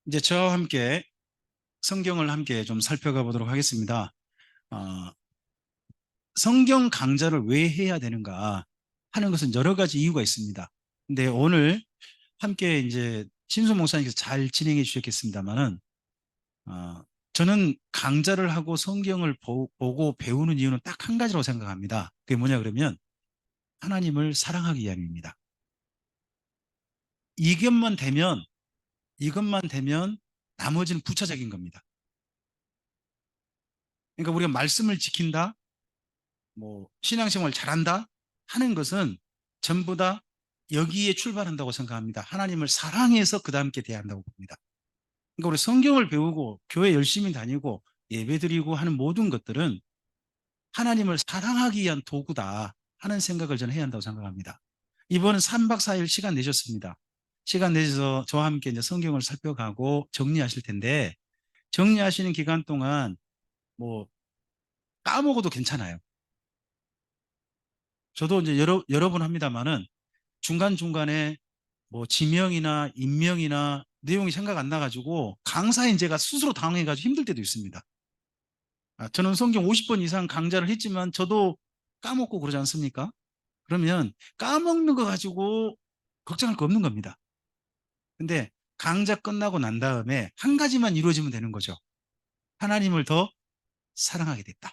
이제 저와 함께 성경을 함께 좀 살펴가 보도록 하겠습니다. 어, 성경 강좌를 왜 해야 되는가 하는 것은 여러 가지 이유가 있습니다. 근데 오늘 함께 이제 신수 목사님께서 잘 진행해 주셨겠습니다만은, 어, 저는 강좌를 하고 성경을 보고 배우는 이유는 딱 한 가지라고 생각합니다. 그게 뭐냐 그러면 하나님을 사랑하기 위함입니다. 이것만 되면, 이것만 되면 나머지는 부차적인 겁니다. 그러니까 우리가 말씀을 지킨다, 뭐 신앙생활 잘한다 하는 것은 전부 다 여기에 출발한다고 생각합니다. 하나님을 사랑해서 그 다음께 돼야 한다고 봅니다. 그러니까 우리 성경을 배우고 교회 열심히 다니고 예배드리고 하는 모든 것들은 하나님을 사랑하기 위한 도구다 하는 생각을 저는 해야 한다고 생각합니다. 이번은 3박 4일 시간 내셨습니다. 시간 내셔서 저와 함께 이제 성경을 살펴가고 정리하실 텐데, 정리하시는 기간 동안 뭐 까먹어도 괜찮아요. 저도 이제 여러 번 합니다만은 중간중간에 뭐 지명이나 인명이나 내용이 생각 안 나가지고 강사인 제가 스스로 당황해가지고 힘들 때도 있습니다. 저는 성경 50번 이상 강좌를 했지만 저도 까먹고 그러지 않습니까? 그러면 까먹는 거 가지고 걱정할 거 없는 겁니다. 근데 강좌 끝나고 난 다음에 한 가지만 이루어지면 되는 거죠. 하나님을 더 사랑하게 됐다.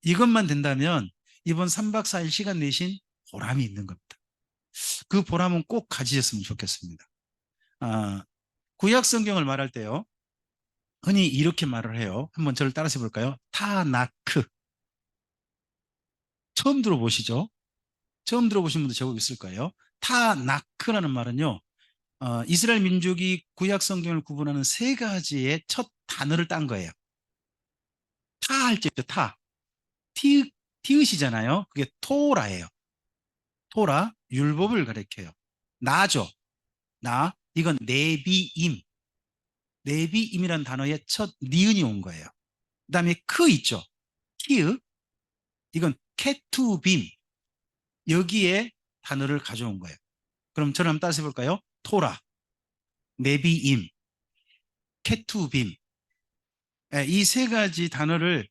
이것만 된다면 이번 3박 4일 시간 내신 보람이 있는 겁니다. 그 보람은 꼭 가지셨으면 좋겠습니다. 아, 구약 성경을 말할 때요, 흔히 이렇게 말을 해요. 한번 저를 따라서 해볼까요? 타나크. 처음 들어보시죠? 처음 들어보신 분도 제법 있을 거예요. 타나크라는 말은요, 이스라엘 민족이 구약 성경을 구분하는 세 가지의 첫 단어를 딴 거예요. 타 할 때 타. 티읕이잖아요. 그게 토라예요. 토라, 율법을 가리켜요. 나죠. 나, 이건 네비임. 네비임이라는 단어의 첫 니은이 온 거예요. 그 다음에 크 있죠. 키읔, 이건 케투빔. 여기에 단어를 가져온 거예요. 그럼 저를 한번 따라서 해볼까요? 토라, 네비임, 케투빔. 이 세 가지 단어를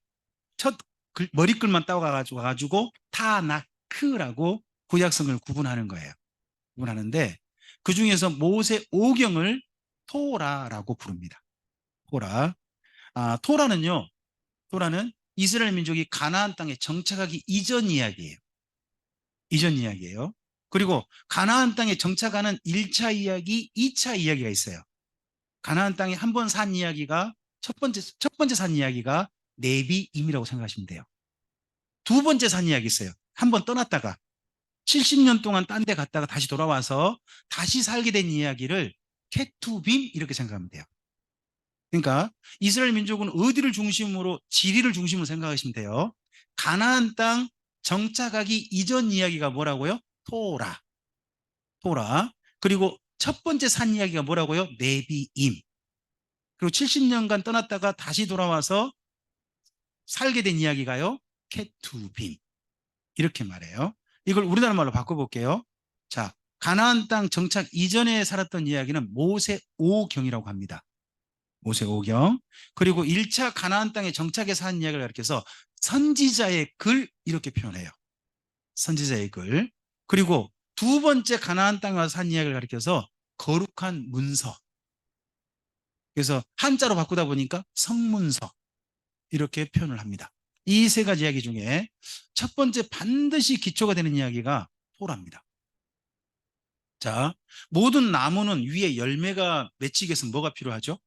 첫 머리글만 따가지고 타나크라고 구약성을 구분하는 거예요. 구분하는데 그 중에서 모세 오경을 토라라고 부릅니다. 토라. 토라는요, 토라는 이스라엘 민족이 가나안 땅에 정착하기 이전 이야기예요. 이전 이야기예요. 그리고 가나안 땅에 정착하는 1차 이야기, 2차 이야기가 있어요. 가나안 땅에 한 번 산 이야기가 첫 번째 산 이야기가 네비임이라고 생각하시면 돼요. 두 번째 산 이야기 있어요. 한 번 떠났다가 70년 동안 딴 데 갔다가 다시 돌아와서 다시 살게 된 이야기를 케투빔 이렇게 생각하면 돼요. 그러니까 이스라엘 민족은 어디를 중심으로, 지리를 중심으로 생각하시면 돼요. 가나안 땅 정착하기 이전 이야기가 뭐라고요? 토라. 토라. 그리고 첫 번째 산 이야기가 뭐라고요? 네비임. 그리고 70년간 떠났다가 다시 돌아와서 살게 된 이야기가요, 케투빔. 이렇게 말해요. 이걸 우리나라 말로 바꿔볼게요. 자, 가나안 땅 정착 이전에 살았던 이야기는 모세오경이라고 합니다. 모세오경. 그리고 1차 가나안 땅에 정착해서 한 이야기를 가리켜서 선지자의 글 이렇게 표현해요. 선지자의 글. 그리고 두 번째 가나안 땅에 와서 한 이야기를 가리켜서 거룩한 문서. 그래서 한자로 바꾸다 보니까 성문서 이렇게 표현을 합니다. 이 세 가지 이야기 중에 첫 번째 반드시 기초가 되는 이야기가 토라입니다. 자, 모든 나무는 위에 열매가 맺히기 위해서 뭐가 필요하죠?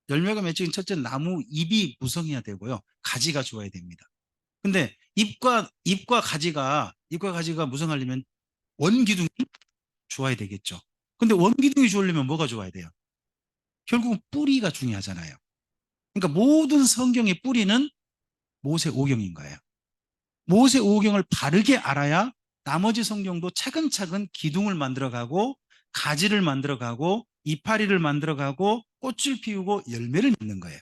열매가 맺히긴 첫째 나무 잎이 무성해야 되고요. 가지가 좋아야 됩니다. 근데 잎과 가지가 무성하려면 원기둥이 좋아야 되겠죠. 근데 원기둥이 좋으려면 뭐가 좋아야 돼요? 결국은 뿌리가 중요하잖아요. 그러니까 모든 성경의 뿌리는 모세오경인 거예요. 모세오경을 바르게 알아야 나머지 성경도 차근차근 기둥을 만들어가고 가지를 만들어가고 이파리를 만들어가고 꽃을 피우고 열매를 맺는 거예요.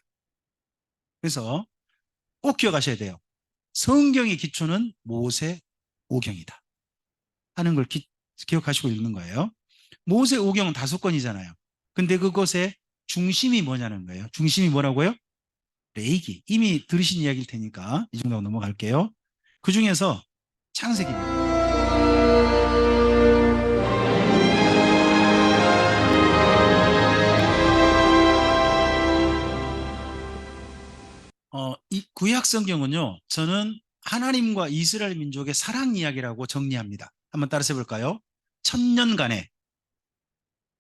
그래서 꼭 기억하셔야 돼요. 성경의 기초는 모세오경이다 하는 걸 기억하시고 읽는 거예요. 모세오경은 5권이잖아요. 근데 그것의 중심이 뭐냐는 거예요. 중심이 뭐라고요? 레이기. 이미 들으신 이야기일 테니까 이 정도 넘어갈게요. 그 중에서 창세기입니다. 이 구약 성경은요, 저는 하나님과 이스라엘 민족의 사랑 이야기라고 정리합니다. 한번 따라서 해볼까요? 천년간의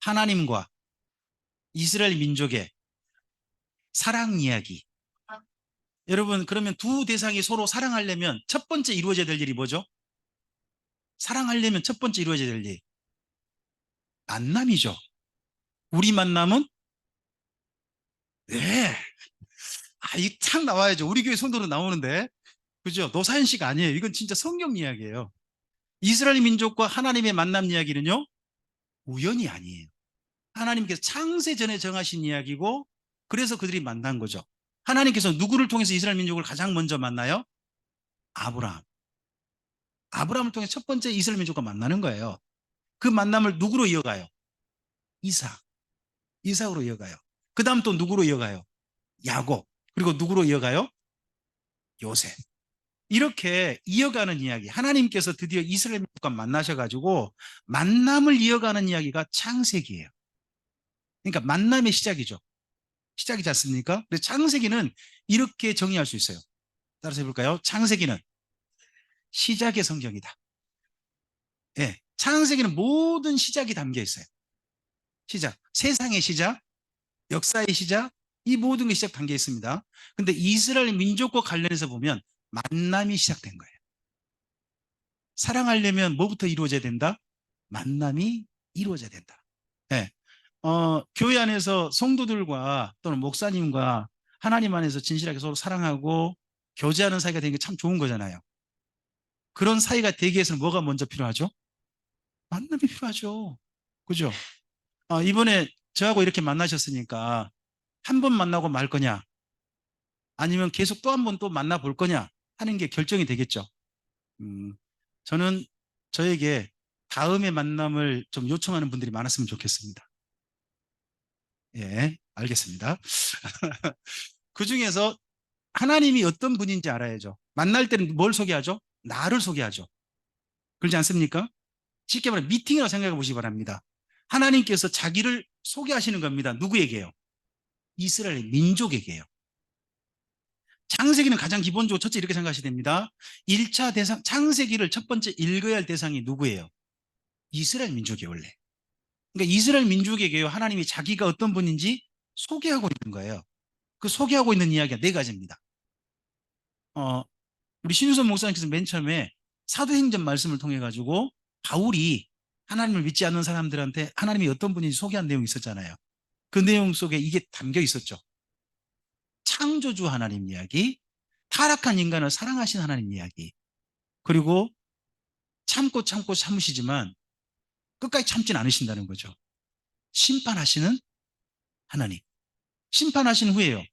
하나님과 이스라엘 민족의 사랑 이야기. 여러분, 그러면 두 대상이 서로 사랑하려면 첫 번째 이루어져야 될 일이 뭐죠? 사랑하려면 첫 번째 이루어져야 될 일. 만남이죠. 우리 만남은? 네. 이게 탁 나와야죠. 우리 교회 성도로 나오는데. 그죠? 노사연식 아니에요. 이건 진짜 성경 이야기예요. 이스라엘 민족과 하나님의 만남 이야기는요, 우연이 아니에요. 하나님께서 창세 전에 정하신 이야기고, 그래서 그들이 만난 거죠. 하나님께서 누구를 통해서 이스라엘 민족을 가장 먼저 만나요? 아브라함. 아브라함을 통해 첫 번째 이스라엘 민족과 만나는 거예요. 그 만남을 누구로 이어가요? 이삭. 이삭으로 이어가요. 그 다음 또 누구로 이어가요? 야곱. 그리고 누구로 이어가요? 요셉. 이렇게 이어가는 이야기. 하나님께서 드디어 이스라엘 민족과 만나셔가지고 만남을 이어가는 이야기가 창세기예요. 그러니까 만남의 시작이죠. 시작이지 않습니까? 그래서 창세기는 이렇게 정의할 수 있어요. 따라서 해볼까요? 창세기는 시작의 성경이다. 예, 창세기는 모든 시작이 담겨 있어요. 시작. 세상의 시작, 역사의 시작, 이 모든 게 시작 담겨 있습니다. 근데 이스라엘 민족과 관련해서 보면 만남이 시작된 거예요. 사랑하려면 뭐부터 이루어져야 된다? 만남이 이루어져야 된다. 예. 교회 안에서 성도들과 또는 목사님과 하나님 안에서 진실하게 서로 사랑하고 교제하는 사이가 되는 게 참 좋은 거잖아요. 그런 사이가 되기 위해서는 뭐가 먼저 필요하죠? 만남이 필요하죠. 그죠? 이번에 저하고 이렇게 만나셨으니까 한 번 만나고 말 거냐? 아니면 계속 또 한 번 또 만나볼 거냐? 하는 게 결정이 되겠죠. 음, 저는 저에게 다음에 만남을 좀 요청하는 분들이 많았으면 좋겠습니다. 예, 알겠습니다. 그 중에서 하나님이 어떤 분인지 알아야죠. 만날 때는 뭘 소개하죠? 나를 소개하죠. 그렇지 않습니까? 쉽게 말해 미팅이라고 생각해 보시기 바랍니다. 하나님께서 자기를 소개하시는 겁니다. 누구에게요? 이스라엘 민족에게요. 창세기는 가장 기본적으로 첫째 이렇게 생각하셔야 됩니다. 1차 대상, 창세기를 첫 번째 읽어야 할 대상이 누구예요? 이스라엘 민족이 원래. 그러니까 이스라엘 민족에게요, 하나님이 자기가 어떤 분인지 소개하고 있는 거예요. 그 소개하고 있는 이야기가 네 가지입니다. 어, 우리 신유선 목사님께서 맨 처음에 사도행전 말씀을 통해 가지고 바울이 하나님을 믿지 않는 사람들한테 하나님이 어떤 분인지 소개한 내용이 있었잖아요. 그 내용 속에 이게 담겨 있었죠. 창조주 하나님 이야기, 타락한 인간을 사랑하신 하나님 이야기, 그리고 참고 참고 참으시지만 끝까지 참진 않으신다는 거죠. 심판하시는 하나님. 심판하신 후에요,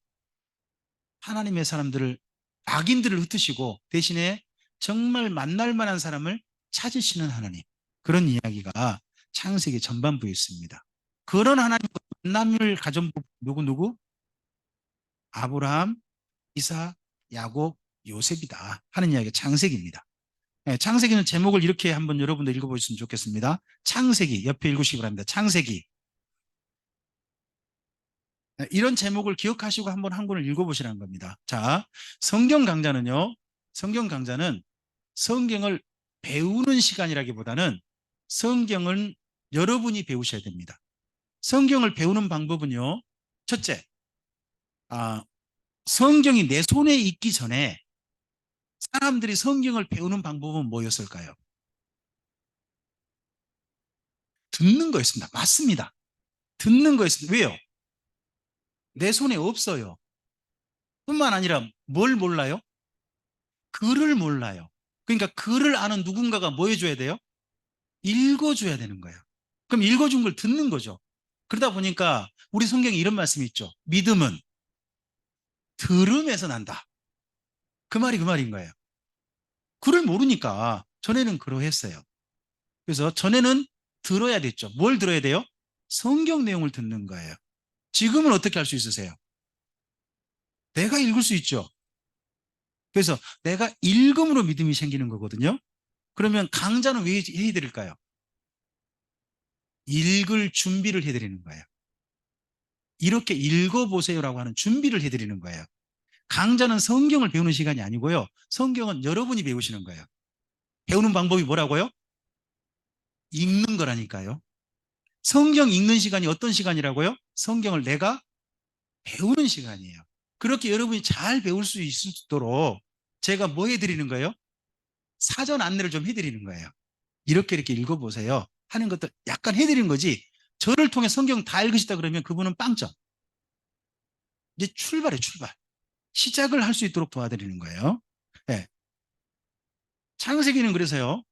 하나님의 사람들을, 악인들을 흩으시고 대신에 정말 만날 만한 사람을 찾으시는 하나님. 그런 이야기가 창세기 전반부에 있습니다. 그런 하나님과 만남을 가진 누구? 아브라함, 이삭, 야곱, 요셉이다 하는 이야기가 창세기입니다. 네, 창세기는 제목을 이렇게 한번 여러분들 읽어보셨으면 좋겠습니다. 창세기, 옆에 읽으시기 바랍니다. 창세기. 네, 이런 제목을 기억하시고 한번 한 권을 읽어보시라는 겁니다. 자, 성경 강좌는요, 성경 강좌는 성경을 배우는 시간이라기보다는 성경은 여러분이 배우셔야 됩니다. 성경을 배우는 방법은요, 첫째, 성경이 내 손에 있기 전에 사람들이 성경을 배우는 방법은 뭐였을까요? 듣는 거였습니다. 맞습니다. 듣는 거였습니다. 왜요? 내 손에 없어요. 뿐만 아니라 뭘 몰라요? 글을 몰라요. 그러니까 글을 아는 누군가가 뭐 해줘야 돼요? 읽어줘야 되는 거예요. 그럼 읽어준 걸 듣는 거죠. 그러다 보니까 우리 성경에 이런 말씀이 있죠. 믿음은 들음에서 난다. 그 말이 그 말인 거예요. 글을 모르니까 전에는 그러했어요. 그래서 전에는 들어야 됐죠. 뭘 들어야 돼요? 성경 내용을 듣는 거예요. 지금은 어떻게 할 수 있으세요? 내가 읽을 수 있죠. 그래서 내가 읽음으로 믿음이 생기는 거거든요. 그러면 강자는 왜 해드릴까요? 읽을 준비를 해드리는 거예요. 이렇게 읽어보세요라고 하는 준비를 해드리는 거예요. 강좌는 성경을 배우는 시간이 아니고요. 성경은 여러분이 배우시는 거예요. 배우는 방법이 뭐라고요? 읽는 거라니까요. 성경 읽는 시간이 어떤 시간이라고요? 성경을 내가 배우는 시간이에요. 그렇게 여러분이 잘 배울 수 있도록 제가 뭐 해드리는 거예요? 사전 안내를 좀 해드리는 거예요. 이렇게 읽어보세요 하는 것들 약간 해드리는 거지. 저를 통해 성경 다 읽으시다 그러면 그분은 빵점. 이제 출발해, 출발. 시작을 할 수 있도록 도와드리는 거예요. 네. 창세기는 그래서요.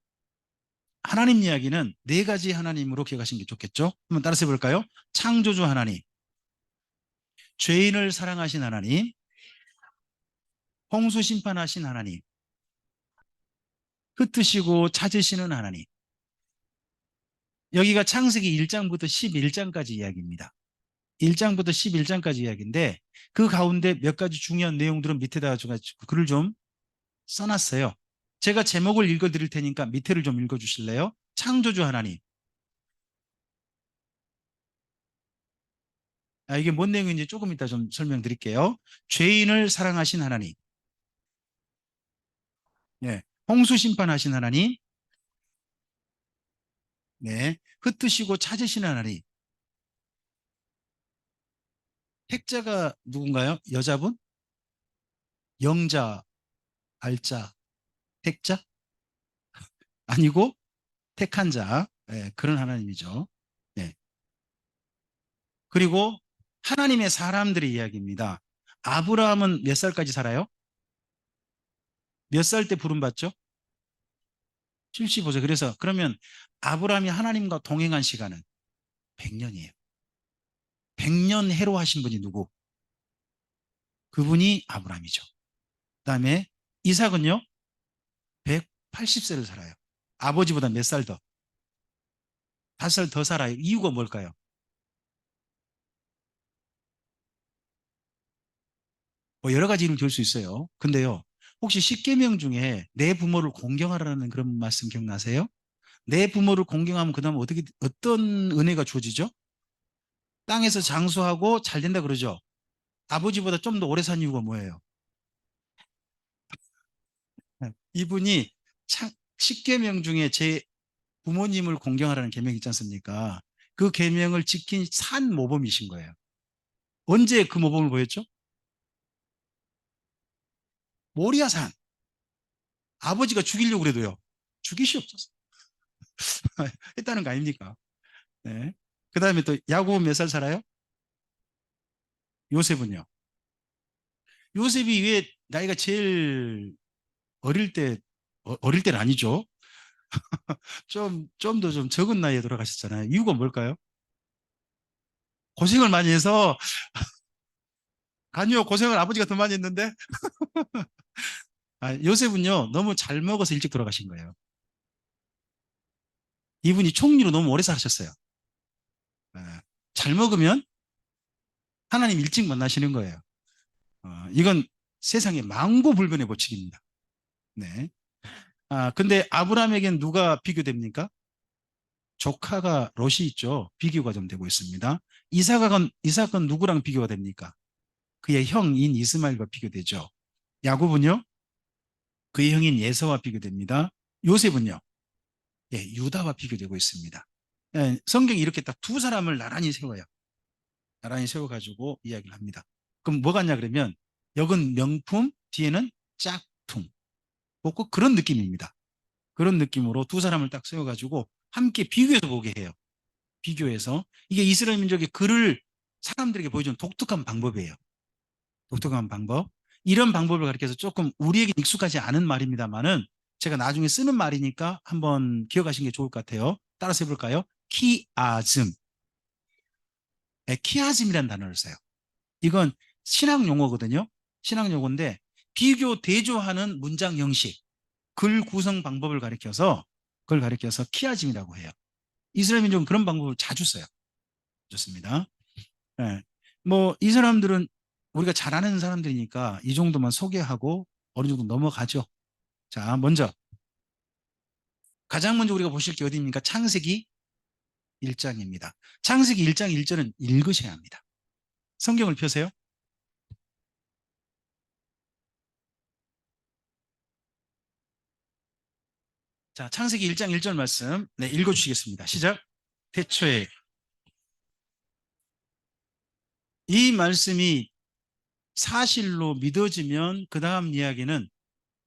하나님 이야기는 네 가지 하나님으로 기억하시는 게 좋겠죠. 한번 따라서 해볼까요? 창조주 하나님, 죄인을 사랑하신 하나님, 홍수 심판하신 하나님, 흩으시고 찾으시는 하나님. 여기가 창세기 1장부터 11장까지 이야기입니다. 1장부터 11장까지 이야기인데 그 가운데 몇 가지 중요한 내용들은 밑에다가 글을 좀 써놨어요. 제가 제목을 읽어드릴 테니까 밑에를 좀 읽어주실래요? 창조주 하나님. 이게 뭔 내용인지 조금 이따 좀 설명드릴게요. 죄인을 사랑하신 하나님. 네. 홍수 심판하신 하나님. 네. 흩으시고 찾으시는 하나님. 택자가 누군가요? 여자분? 영자, 알자, 택자? 아니고 택한 자. 네, 그런 하나님이죠. 네. 그리고 하나님의 사람들의 이야기입니다. 아브라함은 몇 살까지 살아요? 몇 살 때 부름받죠? 75세. 그래서 그러면 아브라함이 하나님과 동행한 시간은 100년이에요. 100년 해로 하신 분이 누구? 그분이 아브라함이죠. 그다음에 이삭은요? 180세를 살아요. 아버지보다 몇 살 더? 5살 더 살아요. 이유가 뭘까요? 뭐 여러 가지 이유를 들 수 있어요. 근데요. 혹시 십계명 중에 내 부모를 공경하라는 그런 말씀 기억나세요? 내 부모를 공경하면 그다음 어떻게 어떤 은혜가 주어지죠? 땅에서 장수하고 잘 된다 그러죠. 아버지보다 좀 더 오래 산 이유가 뭐예요? 이분이 십계명 중에 제 부모님을 공경하라는 계명이 있지 않습니까? 그 계명을 지킨 산 모범이신 거예요. 언제 그 모범을 보였죠? 모리아산. 아버지가 죽이려고 그래도요. 죽이시옵소서. 했다는 거 아닙니까? 네. 그 다음에 또 야곱은 몇 살 살아요? 요셉은요? 요셉이 왜 나이가 제일 어릴 때, 어릴 때는 아니죠. 좀 더 좀 적은 나이에 돌아가셨잖아요. 이유가 뭘까요? 고생을 많이 해서, 아니요, 고생을 아버지가 더 많이 했는데, 요셉은요, 너무 잘 먹어서 일찍 돌아가신 거예요. 이분이 총리로 너무 오래 사셨어요. 잘 먹으면 하나님 일찍 만나시는 거예요. 이건 세상의 망고불변의 법칙입니다. 네. 근데 아브라함에겐 누가 비교됩니까? 조카가 롯이 있죠. 비교가 좀 되고 있습니다. 이삭은 누구랑 비교가 됩니까? 그의 형인 이스마엘과 비교되죠. 야곱은요? 그의 형인 예서와 비교됩니다. 요셉은요? 예, 유다와 비교되고 있습니다. 예, 성경이 이렇게 딱 두 사람을 나란히 세워요. 나란히 세워가지고 이야기를 합니다. 그럼 뭐 같냐 그러면 여긴 명품, 뒤에는 짝퉁. 꼭 그런 느낌입니다. 그런 느낌으로 두 사람을 딱 세워가지고 함께 비교해서 보게 해요. 비교해서. 이게 이스라엘 민족의 글을 사람들에게 보여주는 독특한 방법이에요. 독특한 방법. 이런 방법을 가르쳐서 조금 우리에게 익숙하지 않은 말입니다만은 제가 나중에 쓰는 말이니까 한번 기억하시는 게 좋을 것 같아요. 따라서 해볼까요? 키아즘. 네, 키아즘이라는 단어를 써요. 이건 신학 용어거든요. 신학 용어인데 비교, 대조하는 문장 형식, 글 구성 방법을 가리켜서 그걸 가리켜서 키아즘이라고 해요. 이스라엘 민족은 그런 방법을 자주 써요. 좋습니다. 예. 뭐, 이 사람들은 우리가 잘 아는 사람들이니까 이 정도만 소개하고 어느 정도 넘어가죠. 자, 먼저, 가장 먼저 우리가 보실 게 어디입니까? 창세기 1장입니다. 창세기 1장 1절은 읽으셔야 합니다. 성경을 펴세요. 자, 창세기 1장 1절 말씀, 네, 읽어주시겠습니다. 시작. 태초에 이 말씀이 사실로 믿어지면 그 다음 이야기는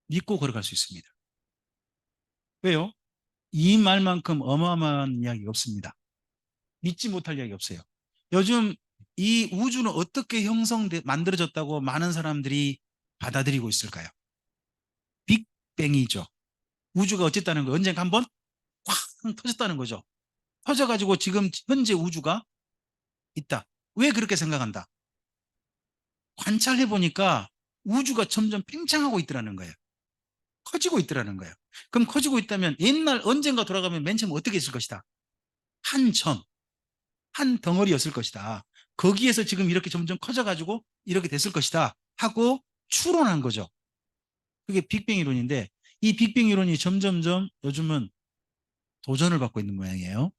믿고 걸어갈 수 있습니다. 왜요? 이 말만큼 어마어마한 이야기가 없습니다. 믿지 못할 이야기 없어요. 요즘 이 우주는 어떻게 만들어졌다고 많은 사람들이 받아들이고 있을까요? 빅뱅이죠. 우주가 어쨌다는 거예요. 언젠가 한번 확 터졌다는 거죠. 터져가지고 지금 현재 우주가 있다. 왜 그렇게 생각한다? 관찰해 보니까 우주가 점점 팽창하고 있더라는 거예요. 커지고 있더라는 거예요. 그럼 커지고 있다면 옛날 언젠가 돌아가면 맨 처음 어떻게 있을 것이다? 한 점, 한 덩어리였을 것이다. 거기에서 지금 이렇게 점점 커져가지고 이렇게 됐을 것이다 하고 추론한 거죠. 그게 빅뱅 이론인데 이 빅뱅 이론이 점점점 요즘은 도전을 받고 있는 모양이에요.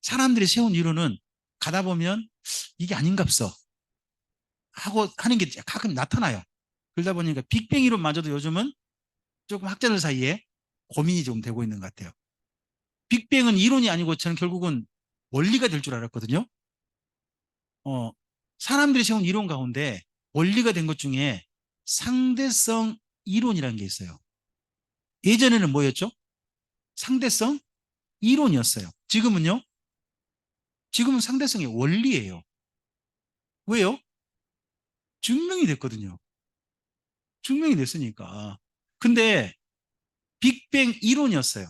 사람들이 세운 이론은 가다 보면 이게 아닌갑서 하고 하는 게 가끔 나타나요. 그러다 보니까 빅뱅 이론마저도 요즘은 조금 학자들 사이에 고민이 좀 되고 있는 것 같아요. 빅뱅은 이론이 아니고 저는 결국은 원리가 될 줄 알았거든요. 어, 사람들이 세운 이론 가운데 원리가 된 것 중에 상대성 이론이라는 게 있어요. 예전에는 뭐였죠? 상대성 이론이었어요. 지금은요? 지금은 상대성의 원리예요. 왜요? 증명이 됐거든요. 증명이 됐으니까. 근데 빅뱅 이론이었어요.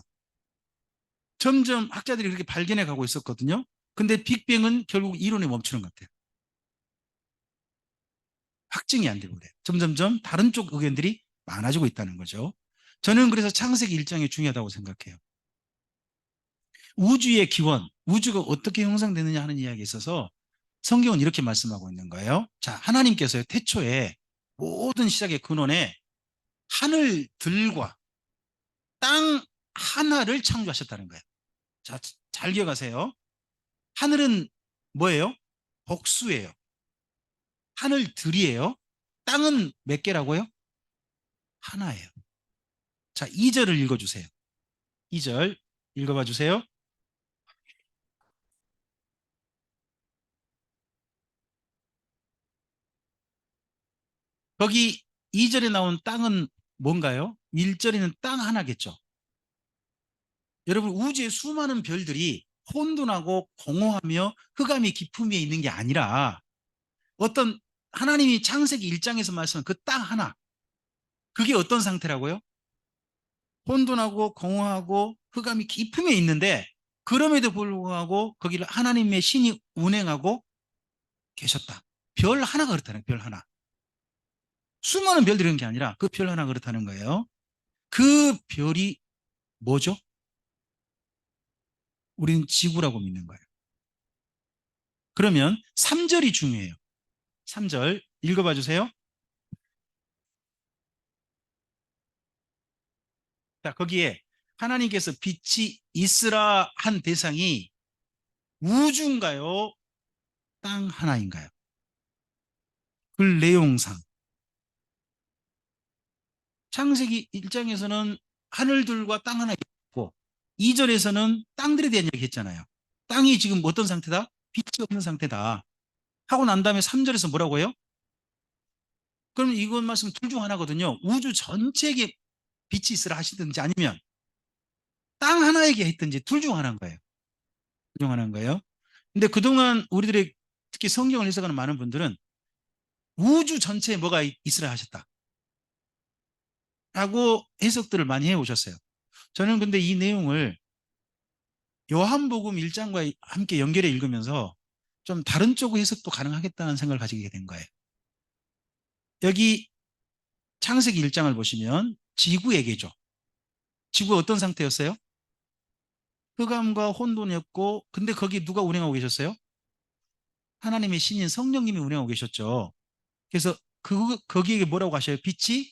점점 학자들이 그렇게 발견해 가고 있었거든요. 근데 빅뱅은 결국 이론에 멈추는 것 같아요. 확증이 안 되고 그래요. 점점점 다른 쪽 의견들이 많아지고 있다는 거죠. 저는 그래서 창세기 1장이 중요하다고 생각해요. 우주의 기원, 우주가 어떻게 형성되느냐 하는 이야기에 있어서 성경은 이렇게 말씀하고 있는 거예요. 자, 하나님께서요, 태초에 모든 시작의 근원에 하늘들과 땅 하나를 창조하셨다는 거예요. 자, 잘 기억하세요. 하늘은 뭐예요? 복수예요. 하늘들이에요. 땅은 몇 개라고요? 하나예요. 자, 2절을 읽어주세요. 2절 읽어봐 주세요. 거기 2절에 나온 땅은 뭔가요? 1절에는 땅 하나겠죠. 여러분, 우주의 수많은 별들이 혼돈하고 공허하며 흑암이 깊음에 있는 게 아니라 어떤 하나님이 창세기 1장에서 말씀한 그 땅 하나, 그게 어떤 상태라고요? 혼돈하고 공허하고 흑암이 깊음에 있는데 그럼에도 불구하고 거기를 하나님의 신이 운행하고 계셨다. 별 하나가 그렇다는 거예요. 별 하나. 수많은 별들이 그런 게 아니라 그 별 하나 그렇다는 거예요. 그 별이 뭐죠? 우리는 지구라고 믿는 거예요. 그러면 3절이 중요해요. 3절 읽어봐 주세요. 자, 거기에 하나님께서 빛이 있으라 한 대상이 우주인가요? 땅 하나인가요? 그 내용상 창세기 1장에서는 하늘들과 땅 하나 있고 2절에서는 땅들에 대한 이야기 했잖아요. 땅이 지금 어떤 상태다? 빛이 없는 상태다. 하고 난 다음에 3절에서 뭐라고 해요? 그럼 이건 말씀 둘 중 하나거든요. 우주 전체에게 빛이 있으라 하시든지 아니면 땅 하나에게 했든지 둘 중 하나인 거예요. 둘 중 하나인 거예요. 근데 그동안 우리들의 특히 성경을 해석하는 많은 분들은 우주 전체에 뭐가 있으라 하셨다. 라고 해석들을 많이 해 오셨어요. 저는 근데 이 내용을 요한복음 1장과 함께 연결해 읽으면서 좀 다른 쪽의 해석도 가능하겠다는 생각을 가지게 된 거예요. 여기 창세기 1장을 보시면 지구에게죠. 지구가 어떤 상태였어요? 흑암과 혼돈이었고 근데 거기 누가 운행하고 계셨어요? 하나님의 신인 성령님이 운행하고 계셨죠. 그래서 거기에 뭐라고 하셔요? 빛이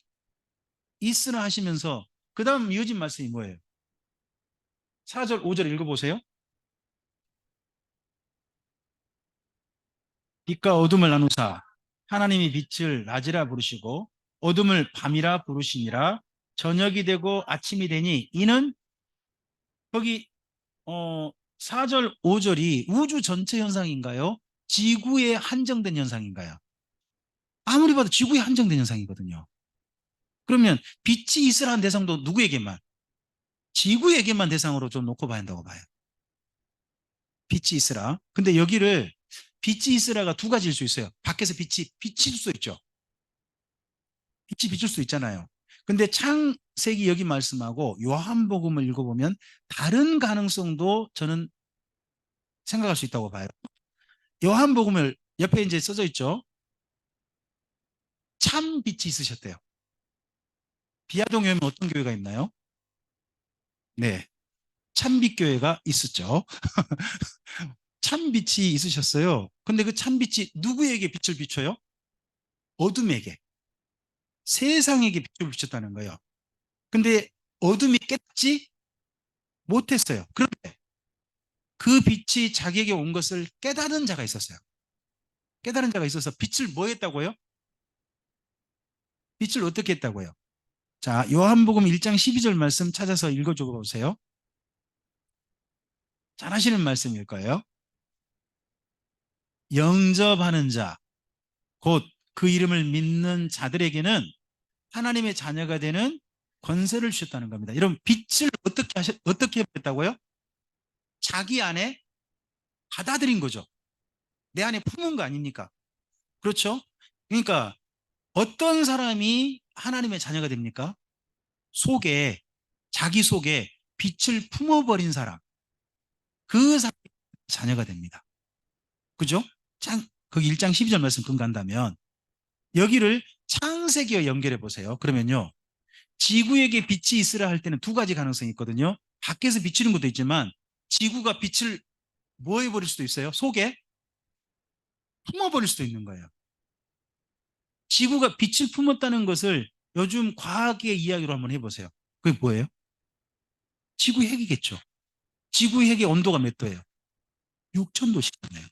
있으나 하시면서 그 다음 이어진 말씀이 뭐예요? 4절, 5절 읽어보세요. 빛과 어둠을 나누사 하나님이 빛을 낮이라 부르시고 어둠을 밤이라 부르시니라. 저녁이 되고 아침이 되니 이는 거기 4절, 5절이 우주 전체 현상인가요? 지구에 한정된 현상인가요? 아무리 봐도 지구에 한정된 현상이거든요. 그러면 빛이 있으라는 대상도 누구에게만? 지구에게만 대상으로 좀 놓고 봐야 한다고 봐요. 빛이 있으라. 근데 여기를 빛이 있으라가 두 가지일 수 있어요. 밖에서 빛이 비칠 수 있죠. 빛이 비출 수 있잖아요. 근데 창세기 여기 말씀하고 요한복음을 읽어보면 다른 가능성도 저는 생각할 수 있다고 봐요. 요한복음을 옆에 이제 써져 있죠. 참 빛이 있으셨대요. 비아동에 오면 어떤 교회가 있나요? 네. 참빛교회가 있었죠. 참빛이 있으셨어요. 근데 그 참빛이 누구에게 빛을 비춰요? 어둠에게. 세상에게 빛을 비췄다는 거예요. 근데 어둠이 깼지 못했어요. 그런데 그 빛이 자기에게 온 것을 깨달은 자가 있었어요. 깨달은 자가 있어서 빛을 뭐 했다고요? 빛을 어떻게 했다고요? 자, 요한복음 1장 12절 말씀 찾아서 읽어줘 보세요. 잘 하시는 말씀일 거예요. 영접하는 자, 곧 그 이름을 믿는 자들에게는 하나님의 자녀가 되는 권세를 주셨다는 겁니다. 여러분, 빛을 어떻게 해버렸다고요? 자기 안에 받아들인 거죠. 내 안에 품은 거 아닙니까? 그렇죠? 그러니까 어떤 사람이 하나님의 자녀가 됩니까? 자기 속에 빛을 품어버린 사람, 그 사람이 자녀가 됩니다. 그죠? 거기 1장 12절 말씀 근간다면 여기를 창세기와 연결해 보세요. 그러면요. 지구에게 빛이 있으라 할 때는 두 가지 가능성이 있거든요. 밖에서 비치는 것도 있지만 지구가 빛을 뭐 해버릴 수도 있어요? 속에 품어버릴 수도 있는 거예요. 지구가 빛을 품었다는 것을 요즘 과학의 이야기로 한번 해보세요. 그게 뭐예요? 지구 핵이겠죠. 지구 핵의 온도가 몇 도예요? 6,000도씩이네요.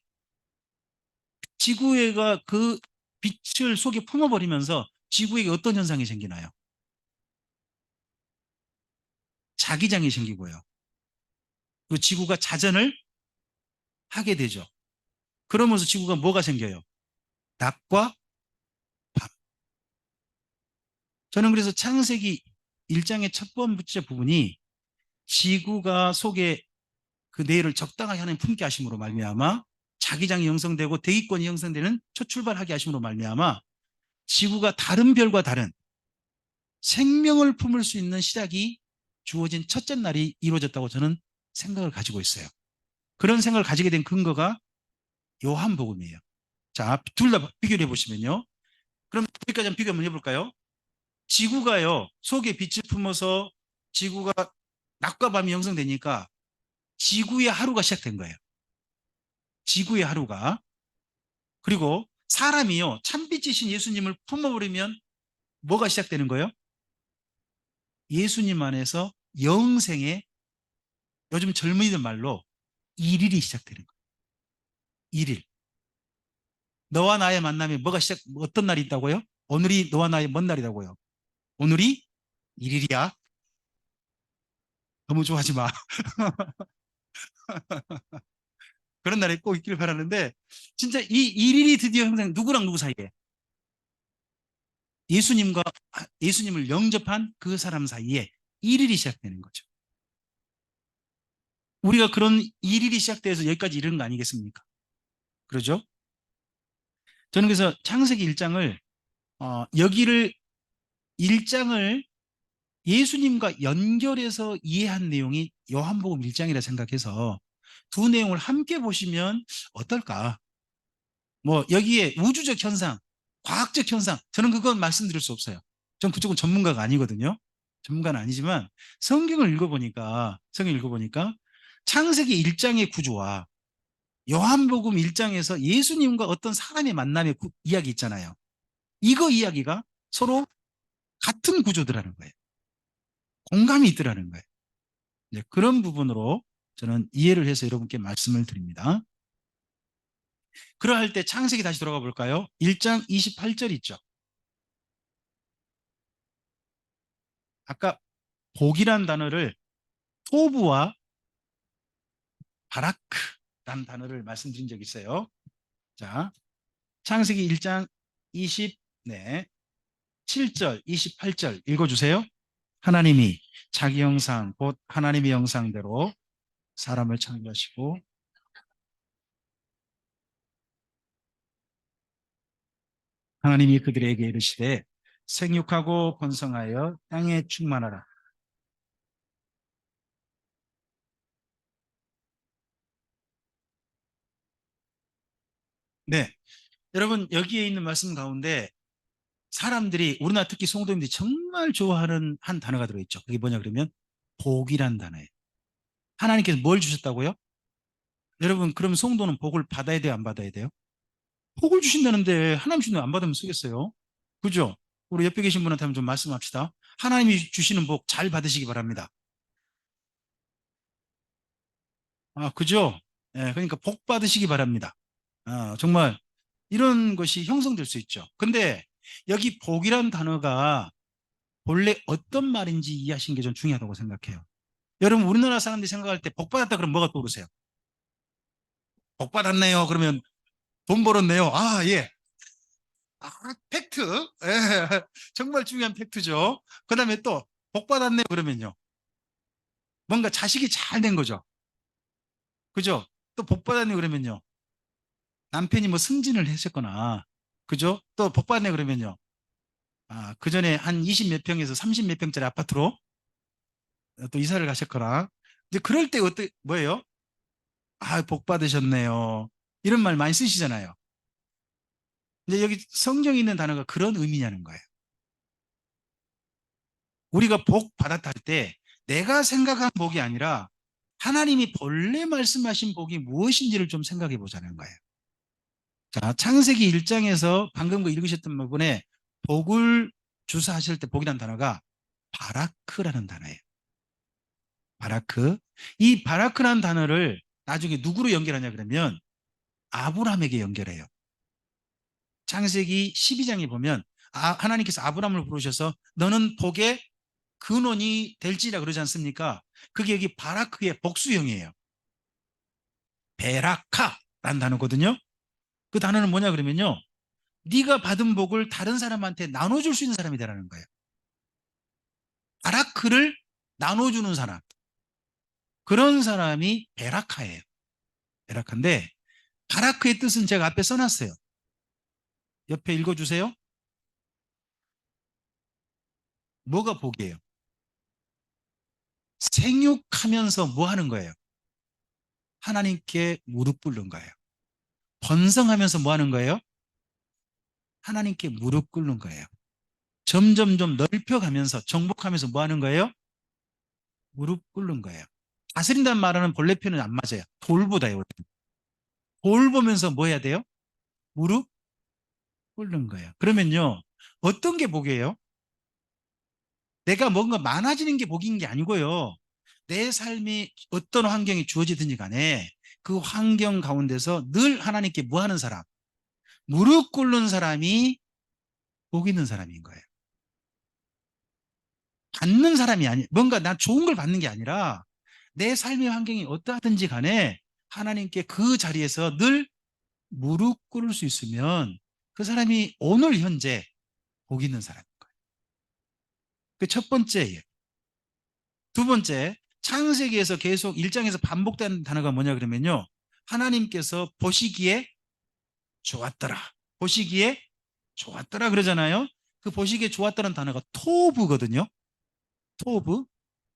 지구가 그 빛을 속에 품어버리면서 지구에게 어떤 현상이 생기나요? 자기장이 생기고요. 그 지구가 자전을 하게 되죠. 그러면서 지구가 뭐가 생겨요? 낮과 밤. 저는 그래서 창세기 1장의 첫 번째 부분이 지구가 속에 그 내일을 적당하게 하나님 품게 하심으로 말미암아 자기장이 형성되고 대기권이 형성되는 첫 출발하게 하심으로 말미암아 지구가 다른 별과 다른 생명을 품을 수 있는 시작이 주어진 첫째 날이 이루어졌다고 저는 생각을 가지고 있어요. 그런 생각을 가지게 된 근거가 요한복음이에요. 자, 둘 다 비교를 해보시면요. 그럼 여기까지 한번 비교 한번 해볼까요? 지구가요, 속에 빛을 품어서 지구가 낮과 밤이 형성되니까 지구의 하루가 시작된 거예요. 지구의 하루가. 그리고 사람이요, 참빛이신 예수님을 품어버리면 뭐가 시작되는 거예요? 예수님 안에서 영생의, 요즘 젊은이들 말로 일일이 시작되는 거예요. 일일. 너와 나의 만남에 어떤 날이 있다고요? 오늘이 너와 나의 먼 날이라고요. 오늘이 일일이야. 너무 좋아하지 마. 그런 날이 꼭 있길 바라는데, 진짜 이 일일이 드디어 형성, 누구랑 누구 사이에? 예수님과, 예수님을 영접한 그 사람 사이에 일일이 시작되는 거죠. 우리가 그런 일일이 시작돼서 여기까지 이른 거 아니겠습니까? 그러죠? 저는 그래서 창세기 1장을, 여기를, 1장을 예수님과 연결해서 이해한 내용이 요한복음 1장이라 생각해서 두 내용을 함께 보시면 어떨까? 뭐 여기에 우주적 현상, 과학적 현상, 저는 그건 말씀드릴 수 없어요. 전 그쪽은 전문가가 아니거든요. 전문가는 아니지만 성경 읽어보니까 창세기 1장의 구조와 요한복음 1장에서 예수님과 어떤 사람의 만남의 이야기 있잖아요. 이거 이야기가 서로 같은 구조더라는 거예요. 공감이 있더라는 거예요. 이제 그런 부분으로 저는 이해를 해서 여러분께 말씀을 드립니다. 그러할 때 창세기 다시 돌아가 볼까요? 1장 28절 있죠. 아까 복이란 단어를 토부와 바라크라는 단어를 말씀드린 적이 있어요. 자, 창세기 1장 20, 네, 7절, 28절 읽어주세요. 하나님이 자기 형상, 곧 하나님의 형상대로 사람을 창조하시고 하나님이 그들에게 이르시되 생육하고 번성하여 땅에 충만하라. 네, 여러분 여기에 있는 말씀 가운데 사람들이 우리나라 특히 성도님들이 정말 좋아하는 한 단어가 들어있죠. 그게 뭐냐 그러면 복이란 단어예요. 하나님께서 뭘 주셨다고요? 여러분 그럼 성도는 복을 받아야 돼요, 안 받아야 돼요? 복을 주신다는데 하나님 주는 안 받으면 쓰겠어요? 그죠? 우리 옆에 계신 분한테 한번 좀 말씀합시다. 하나님이 주시는 복 잘 받으시기 바랍니다. 아, 그죠? 예, 그러니까 복 받으시기 바랍니다. 아, 정말 이런 것이 형성될 수 있죠. 근데 여기 복이란 단어가 본래 어떤 말인지 이해하시는 게 좀 중요하다고 생각해요. 여러분 우리나라 사람들이 생각할 때 복 받았다 그러면 뭐가 떠오르세요? 복 받았네요. 그러면 돈 벌었네요. 아, 예. 아, 팩트. 예. 정말 중요한 팩트죠. 그 다음에 또 복 받았네요. 그러면요. 뭔가 자식이 잘 된 거죠. 그죠? 또 복 받았네요. 그러면요. 남편이 뭐 승진을 했었거나, 그죠? 또 복 받네 그러면요. 아, 그 전에 한 20 몇 평에서 30 몇 평짜리 아파트로 또 이사를 가셨거나. 이제 그럴 때 뭐예요? 아, 복 받으셨네요. 이런 말 많이 쓰시잖아요. 근데 여기 성경에 있는 단어가 그런 의미냐는 거예요. 우리가 복 받았다 할 때 내가 생각한 복이 아니라 하나님이 본래 말씀하신 복이 무엇인지를 좀 생각해 보자는 거예요. 자, 창세기 1장에서 방금 그 읽으셨던 부분에 복을 주사하실 때 복이라는 단어가 바라크라는 단어예요. 바라크. 이 바라크라는 단어를 나중에 누구로 연결하냐 그러면 아브라함에게 연결해요. 창세기 12장에 보면 하나님께서 아브라함을 부르셔서 너는 복의 근원이 될지라 그러지 않습니까? 그게 여기 바라크의 복수형이에요. 베라카라는 단어거든요. 그 단어는 뭐냐 그러면요. 네가 받은 복을 다른 사람한테 나눠줄 수 있는 사람이 되라는 거예요. 바라크를 나눠주는 사람. 그런 사람이 베라카예요. 베라카인데 바라크의 뜻은 제가 앞에 써놨어요. 옆에 읽어주세요. 뭐가 복이에요? 생육하면서 뭐 하는 거예요? 하나님께 무릎 꿇는 거예요. 번성하면서 뭐 하는 거예요? 하나님께 무릎 꿇는 거예요. 점점점 넓혀가면서 정복하면서 뭐 하는 거예요? 무릎 꿇는 거예요. 다스린다는 말은 본래 표현은 안 맞아요. 돌보다요. 돌보면서 뭐 해야 돼요? 무릎 꿇는 거예요. 그러면요. 어떤 게 복이에요? 내가 뭔가 많아지는 게 복인 게 아니고요. 내 삶이 어떤 환경이 주어지든지 간에 그 환경 가운데서 늘 하나님께 뭐 하는 사람? 무릎 꿇는 사람이 복 있는 사람인 거예요. 받는 사람이 아니, 뭔가 난 좋은 걸 받는 게 아니라 내 삶의 환경이 어떠하든지 간에 하나님께 그 자리에서 늘 무릎 꿇을 수 있으면 그 사람이 오늘 현재 복 있는 사람인 거예요. 그 첫 번째예요. 두 번째, 창세기에서 계속 일장에서 반복되는 단어가 뭐냐 그러면요. 하나님께서 보시기에 좋았더라. 보시기에 좋았더라 그러잖아요. 그 보시기에 좋았다는 단어가 토브거든요. 토브.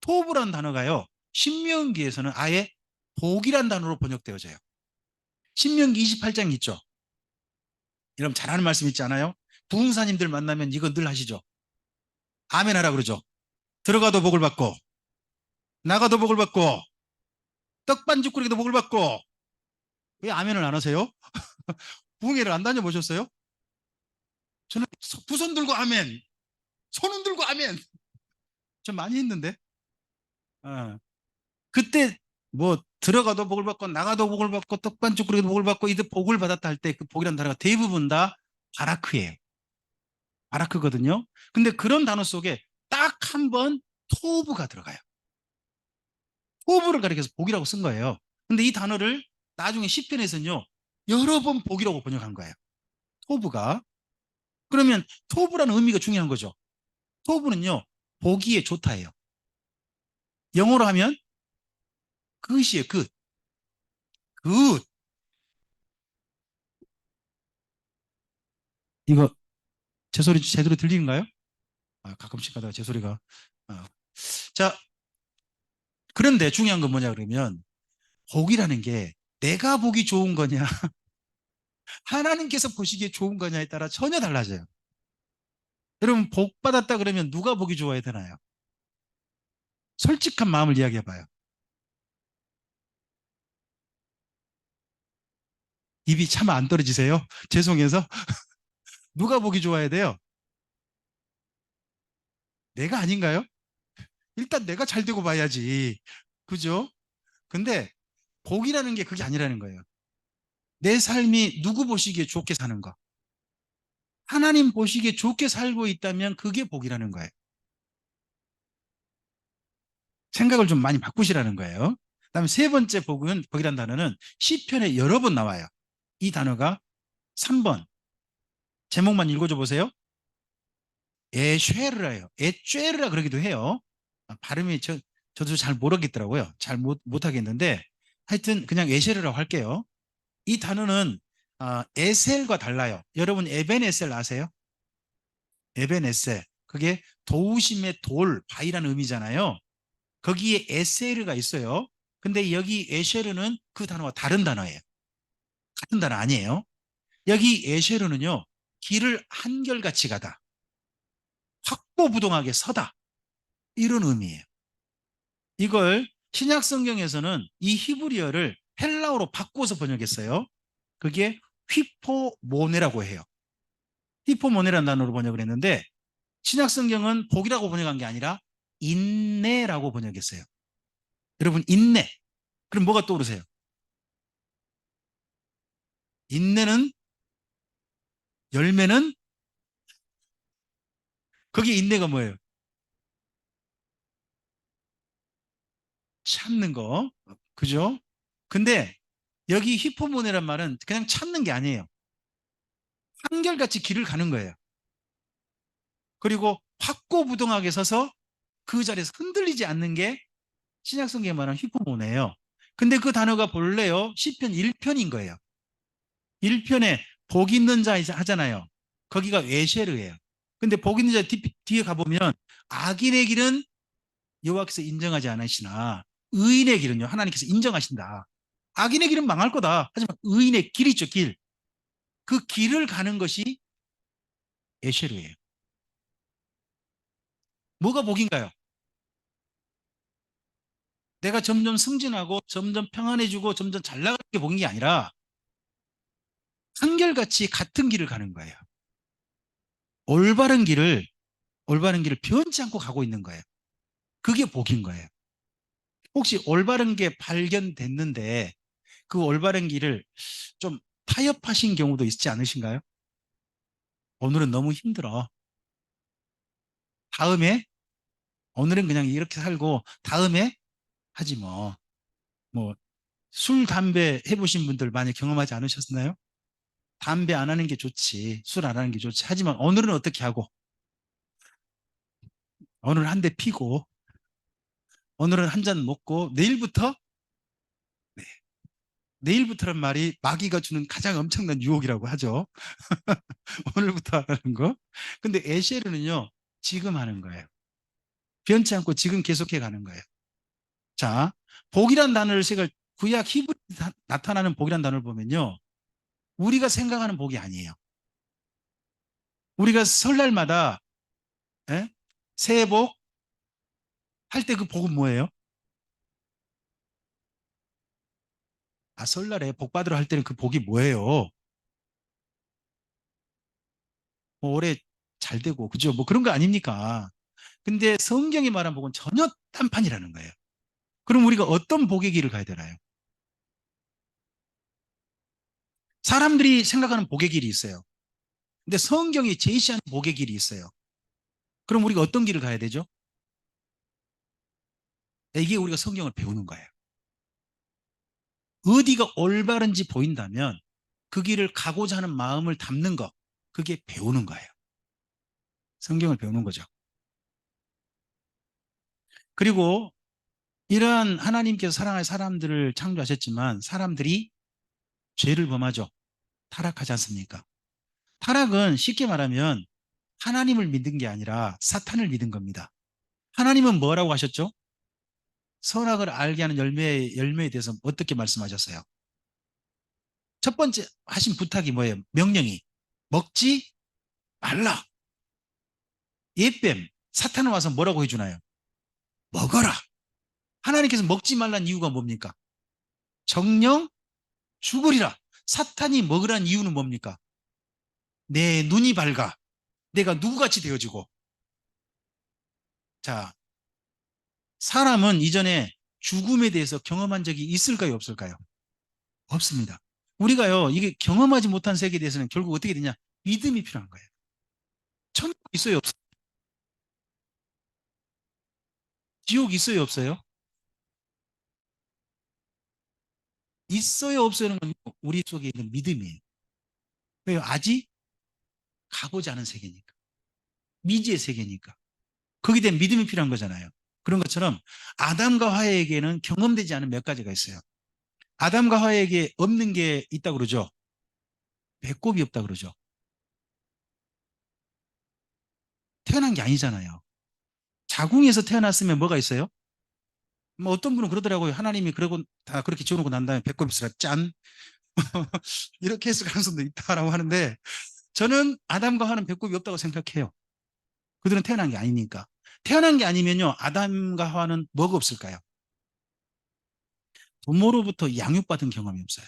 토브라는 단어가요. 신명기에서는 아예 복이란 단어로 번역되어져요. 신명기 28장 있죠. 여러분 잘 아는 말씀 있지 않아요? 부흥사님들 만나면 이거 늘 하시죠. 아멘 하라 그러죠. 들어가도 복을 받고 나가도 복을 받고 떡반죽거리도 복을 받고 왜 아멘을 안 하세요? 부흥회를 안 다녀보셨어요? 저는 두 손 들고 아멘, 손은 들고 아멘. 좀 많이 했는데. 어. 그때 뭐 들어가도 복을 받고 나가도 복을 받고 떡반죽거리도 복을 받고 이들 복을 받았다 할 때 그 복이라는 단어가 대부분 다 바라크예요. 바라크거든요. 근데 그런 단어 속에 딱 한 번 토브가 들어가요. 토브를 가리켜서 복이라고 쓴 거예요. 근데 이 단어를 나중에 시편에서는요 여러 번 복이라고 번역한 거예요. 토브가. 그러면 토브라는 의미가 중요한 거죠. 토브는요 보기에 좋다예요. 영어로 하면 굿이에요. 굿. 굿. 이거 제 소리 제대로 들리는가요? 가끔씩 하다가 제 소리가. 아. 자, 그런데 중요한 건 뭐냐 그러면 복이라는 게 내가 보기 좋은 거냐 하나님께서 보시기에 좋은 거냐에 따라 전혀 달라져요. 여러분 복 받았다 그러면 누가 보기 좋아야 되나요? 솔직한 마음을 이야기해 봐요. 입이 참 안 떨어지세요? 죄송해서. 누가 보기 좋아야 돼요? 내가 아닌가요? 일단 내가 잘 되고 봐야지. 그죠? 근데 복이라는 게 그게 아니라는 거예요. 내 삶이 누구 보시기에 좋게 사는 거. 하나님 보시기에 좋게 살고 있다면 그게 복이라는 거예요. 생각을 좀 많이 바꾸시라는 거예요. 그다음에 세 번째 복이라는 단어는 시편에 여러 번 나와요. 이 단어가 3번 제목만 읽어줘 보세요. 에쉐르라예요. 에쉐르라 그러기도 해요. 발음이 저도 잘 모르겠더라고요. 잘 못하겠는데 하여튼 그냥 에쉐르라고 할게요. 이 단어는 에셀과 달라요. 여러분 에벤에셀 아세요? 에벤에셀. 그게 도우심의 돌, 바위라는 의미잖아요. 거기에 에세르가 있어요. 근데 여기 에쉐르는 그 단어와 다른 단어예요. 같은 단어 아니에요. 여기 에쉐르는요, 길을 한결같이 가다. 확보부동하게 서다. 이런 의미예요. 이걸 신약 성경에서는 이 히브리어를 헬라어로 바꿔서 번역했어요. 그게 휘포모네라고 해요. 휘포모네라는 단어로 번역을 했는데 신약 성경은 복이라고 번역한 게 아니라 인내라고 번역했어요. 여러분 인내. 그럼 뭐가 떠오르세요? 인내는 열매는 거기 인내가 뭐예요? 참는 거. 그죠? 근데 여기 히포모네란 말은 그냥 참는 게 아니에요. 한결같이 길을 가는 거예요. 그리고 확고부동하게 서서 그 자리에서 흔들리지 않는 게 신약성경에 말하는 히포모네예요. 근데 그 단어가 본래요. 시편 1편인 거예요. 1편에 복 있는 자 하잖아요. 거기가 외쉐르예요. 근데 복 있는 자 뒤에 가보면 악인의 길은 여호와께서 인정하지 않으시나 의인의 길은요 하나님께서 인정하신다. 악인의 길은 망할 거다. 하지만 의인의 길 있죠, 길. 그 길을 가는 것이 에쉐르예요. 뭐가 복인가요? 내가 점점 승진하고 점점 평안해지고 점점 잘 나가는 게 복인 게 아니라 한결같이 같은 길을 가는 거예요. 올바른 길을 올바른 길을 변치 않고 가고 있는 거예요. 그게 복인 거예요. 혹시 올바른 게 발견됐는데 그 올바른 길을 좀 타협하신 경우도 있지 않으신가요? 오늘은 너무 힘들어. 다음에 오늘은 그냥 이렇게 살고 다음에 하지 뭐. 뭐 술, 담배 해보신 분들 많이 경험하지 않으셨나요? 담배 안 하는 게 좋지. 술 안 하는 게 좋지. 하지만 오늘은 어떻게 하고 오늘은 한 대 피고 오늘은 한 잔 먹고 내일부터 네, 내일부터란 말이 마귀가 주는 가장 엄청난 유혹이라고 하죠. 오늘부터 하는 거. 근데 에쉐르는요. 지금 하는 거예요. 변치 않고 지금 계속해 가는 거예요. 자, 복이란 단어를 색을 구약 히브리 나타나는 복이란 단어를 보면요. 우리가 생각하는 복이 아니에요. 우리가 설날마다 예? 새해 복 할 때 그 복은 뭐예요? 아, 설날에 복 받으러 할 때는 그 복이 뭐예요? 뭐 올해 잘 되고, 그죠? 뭐 그런 거 아닙니까? 근데 성경이 말한 복은 전혀 딴판이라는 거예요. 그럼 우리가 어떤 복의 길을 가야 되나요? 사람들이 생각하는 복의 길이 있어요. 근데 성경이 제시하는 복의 길이 있어요. 그럼 우리가 어떤 길을 가야 되죠? 이게 우리가 성경을 배우는 거예요. 어디가 올바른지 보인다면 그 길을 가고자 하는 마음을 담는 것, 그게 배우는 거예요. 성경을 배우는 거죠. 그리고 이러한 하나님께서 사랑할 사람들을 창조하셨지만 사람들이 죄를 범하죠. 타락하지 않습니까? 타락은 쉽게 말하면 하나님을 믿는 게 아니라 사탄을 믿은 겁니다. 하나님은 뭐라고 하셨죠? 선악을 알게 하는 열매에 대해서 어떻게 말씀하셨어요? 첫 번째 하신 부탁이 뭐예요? 명령이 먹지 말라. 예뱀 사탄은 와서 뭐라고 해주나요? 먹어라. 하나님께서 먹지 말란 이유가 뭡니까? 정령 죽으리라. 사탄이 먹으란 이유는 뭡니까? 내 눈이 밝아. 내가 누구같이 되어지고. 자, 사람은 이전에 죽음에 대해서 경험한 적이 있을까요? 없을까요? 없습니다. 우리가요, 이게 경험하지 못한 세계에 대해서는 결국 어떻게 되냐? 믿음이 필요한 거예요. 천국 있어요? 없어요? 지옥 있어요? 없어요? 있어요? 없어요는 건 우리 속에 있는 믿음이에요. 왜요? 아직 가보지 않은 세계니까. 미지의 세계니까. 거기에 대한 믿음이 필요한 거잖아요. 그런 것처럼 아담과 하와에게는 경험되지 않은 몇 가지가 있어요. 아담과 하와에게 없는 게 있다고 그러죠. 배꼽이 없다 그러죠. 태어난 게 아니잖아요. 자궁에서 태어났으면 뭐가 있어요? 뭐 어떤 분은 그러더라고요. 하나님이 그러고 다 그렇게 지어놓고 난 다음에 배꼽이 있으라 짠 이렇게 했을 가능성도 있다라고 하는데 저는 아담과 하와는 배꼽이 없다고 생각해요. 그들은 태어난 게 아니니까. 태어난 게 아니면요. 아담과 하와는 뭐가 없을까요? 부모로부터 양육받은 경험이 없어요.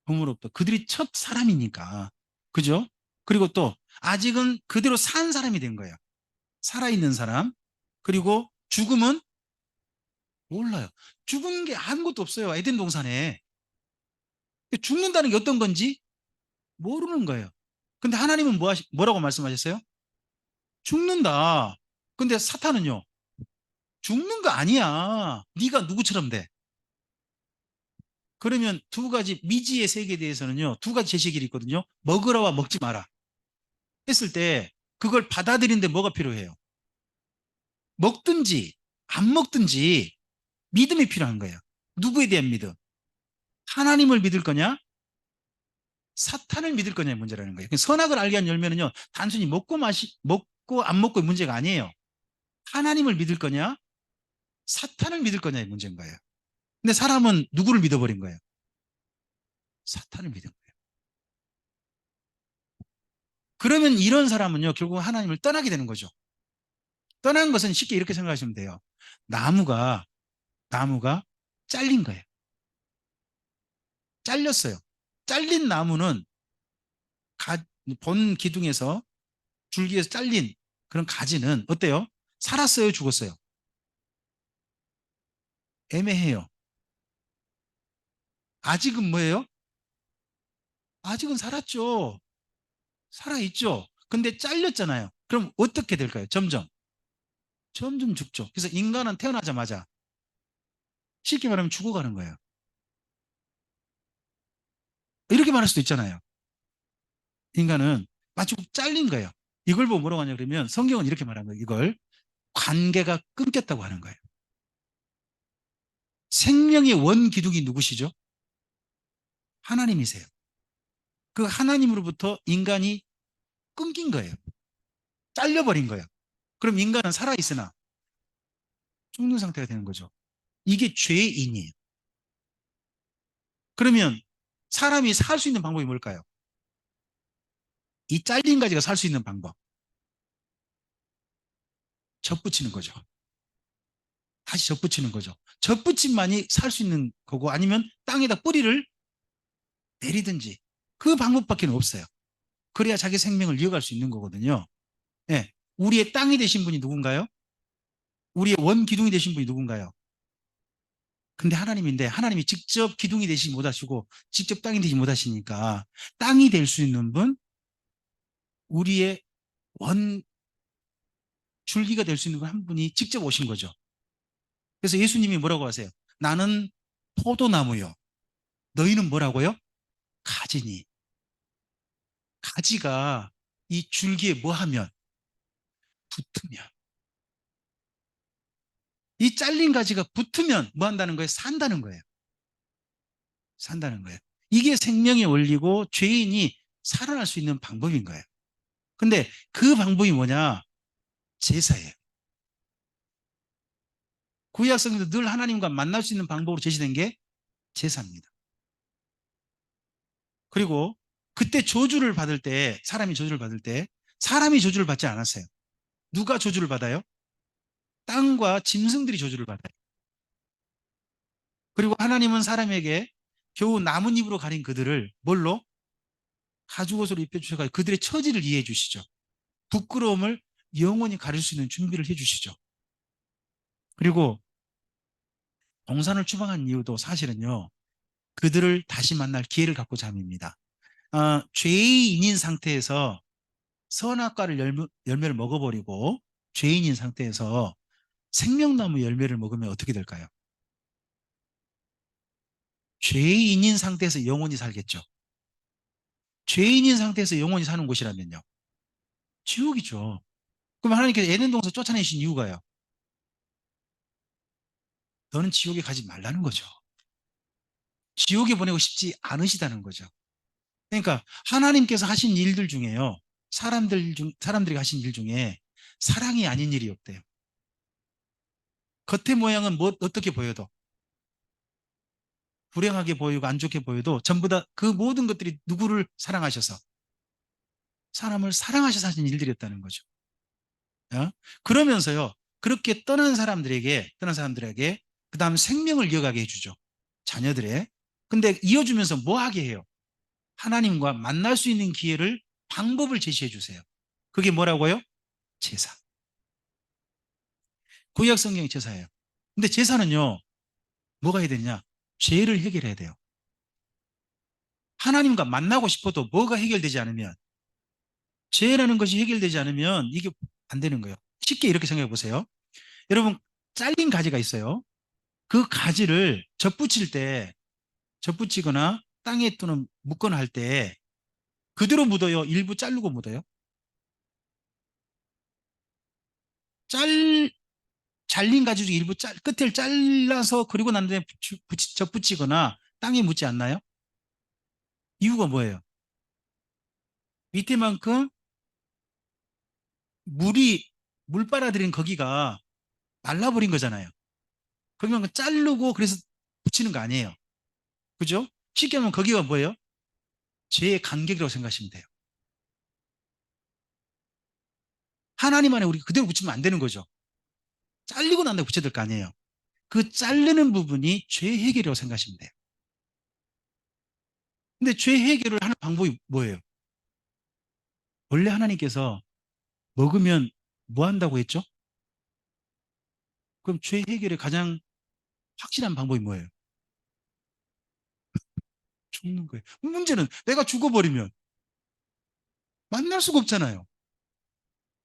부모로부터. 그들이 첫 사람이니까. 그죠? 그리고 또 아직은 그대로 산 사람이 된 거예요. 살아있는 사람. 그리고 죽음은 몰라요. 죽은 게 아무것도 없어요. 에덴 동산에. 죽는다는 게 어떤 건지 모르는 거예요. 근데 하나님은 뭐라고 말씀하셨어요? 죽는다. 근데 사탄은요. 죽는 거 아니야. 네가 누구처럼 돼. 그러면 두 가지 미지의 세계에 대해서는요. 두 가지 제시길이 있거든요. 먹으라와 먹지 마라. 했을 때 그걸 받아들이는데 뭐가 필요해요? 먹든지 안 먹든지 믿음이 필요한 거예요. 누구에 대한 믿음? 하나님을 믿을 거냐? 사탄을 믿을 거냐의 문제라는 거예요. 선악을 알게 한 열매는요. 단순히 먹고 안 먹고의 문제가 아니에요. 하나님을 믿을 거냐? 사탄을 믿을 거냐의 문제인 거예요. 근데 사람은 누구를 믿어버린 거예요? 사탄을 믿은 거예요. 그러면 이런 사람은요, 결국 하나님을 떠나게 되는 거죠. 떠난 것은 쉽게 이렇게 생각하시면 돼요. 나무가, 나무가 잘린 거예요. 잘렸어요. 잘린 나무는 가, 본 기둥에서 줄기에서 잘린 그런 가지는 어때요? 살았어요? 죽었어요? 애매해요. 아직은 뭐예요? 아직은 살았죠. 살아있죠. 근데 잘렸잖아요. 그럼 어떻게 될까요? 점점 죽죠. 그래서 인간은 태어나자마자 쉽게 말하면 죽어가는 거예요. 이렇게 말할 수도 있잖아요. 인간은 마치 잘린 거예요. 이걸 보고 뭐라고 하냐 그러면 성경은 이렇게 말하는 거예요. 이걸 관계가 끊겼다고 하는 거예요. 생명의 원 기둥이 누구시죠? 하나님이세요. 그 하나님으로부터 인간이 끊긴 거예요. 잘려버린 거예요. 그럼 인간은 살아있으나 죽는 상태가 되는 거죠. 이게 죄인이에요. 그러면 사람이 살 수 있는 방법이 뭘까요? 이 잘린 가지가 살 수 있는 방법. 접붙이는 거죠. 다시 접붙이는 거죠. 접붙임만이 살 수 있는 거고 아니면 땅에다 뿌리를 내리든지 그 방법밖에 없어요. 그래야 자기 생명을 이어갈 수 있는 거거든요. 예. 우리의 땅이 되신 분이 누군가요? 우리의 원 기둥이 되신 분이 누군가요? 근데 하나님인데 하나님이 직접 기둥이 되시지 못하시고 직접 땅이 되지 못하시니까 땅이 될 수 있는 분, 우리의 원 줄기가 될 수 있는 분 한 분이 직접 오신 거죠. 그래서 예수님이 뭐라고 하세요? 나는 포도나무요. 너희는 뭐라고요? 가지니. 가지가 이 줄기에 뭐 하면? 붙으면. 이 잘린 가지가 붙으면 뭐 한다는 거예요? 산다는 거예요. 산다는 거예요. 이게 생명의 원리고 죄인이 살아날 수 있는 방법인 거예요. 근데 그 방법이 뭐냐? 제사예요. 구약 성경에서 늘 하나님과 만날 수 있는 방법으로 제시된 게 제사입니다. 그리고 그때 저주를 받을 때, 사람이 저주를 받을 때, 사람이 저주를 받지 않았어요. 누가 저주를 받아요? 땅과 짐승들이 저주를 받아요. 그리고 하나님은 사람에게 겨우 나뭇잎으로 가린 그들을 뭘로? 가죽옷으로 입혀주셔서 그들의 처지를 이해해 주시죠. 부끄러움을 영원히 가릴 수 있는 준비를 해 주시죠. 그리고 동산을 추방한 이유도 사실은요, 그들을 다시 만날 기회를 갖고자 함입니다. 죄인인 상태에서 선악과를 열매를 먹어버리고 죄인인 상태에서 생명나무 열매를 먹으면 어떻게 될까요? 죄인인 상태에서 영원히 살겠죠. 죄인인 상태에서 영원히 사는 곳이라면요. 지옥이죠. 그럼 하나님께서 에덴 동산 쫓아내신 이유가요. 너는 지옥에 가지 말라는 거죠. 지옥에 보내고 싶지 않으시다는 거죠. 그러니까 하나님께서 하신 일들 중에요. 사람들이 하신 일 중에 사랑이 아닌 일이 없대요. 겉의 모양은 어떻게 보여도 불행하게 보이고 안 좋게 보여도 전부 다 그 모든 것들이 누구를 사랑하셔서 사람을 사랑하셔서 하신 일들이었다는 거죠. 어? 그러면서요. 그렇게 떠난 사람들에게 그다음 생명을 이어가게 해주죠. 자녀들의. 근데 이어주면서 뭐 하게 해요? 하나님과 만날 수 있는 기회를 방법을 제시해 주세요. 그게 뭐라고요? 제사. 구약 성경의 제사예요. 근데 제사는요. 뭐가 해야 되냐? 죄를 해결해야 돼요. 하나님과 만나고 싶어도 뭐가 해결되지 않으면 죄라는 것이 해결되지 않으면 이게 안 되는 거예요. 쉽게 이렇게 생각해 보세요. 여러분 잘린 가지가 있어요. 그 가지를 접붙이거나 땅에 또는 묻거나 할 때 그대로 묻어요. 일부 자르고 묻어요. 짤 잘린 가지 중에 일부 끝을 잘라서 그리고 난 다음에 접붙이거나 땅에 묻지 않나요? 이유가 뭐예요? 밑에만큼 물 빨아들인 거기가 말라버린 거잖아요. 그러면 자르고 그래서 붙이는 거 아니에요. 그죠? 쉽게 하면 거기가 뭐예요? 죄의 간격이라고 생각하시면 돼요. 하나님 안에 우리 그대로 붙이면 안 되는 거죠. 잘리고 난 다음에 붙여야 될 거 아니에요. 그 자르는 부분이 죄 해결이라고 생각하시면 돼요. 근데 죄 해결을 하는 방법이 뭐예요? 원래 하나님께서 먹으면 뭐 한다고 했죠? 그럼 죄 해결의 가장 확실한 방법이 뭐예요? 죽는 거예요. 문제는 내가 죽어버리면 만날 수가 없잖아요.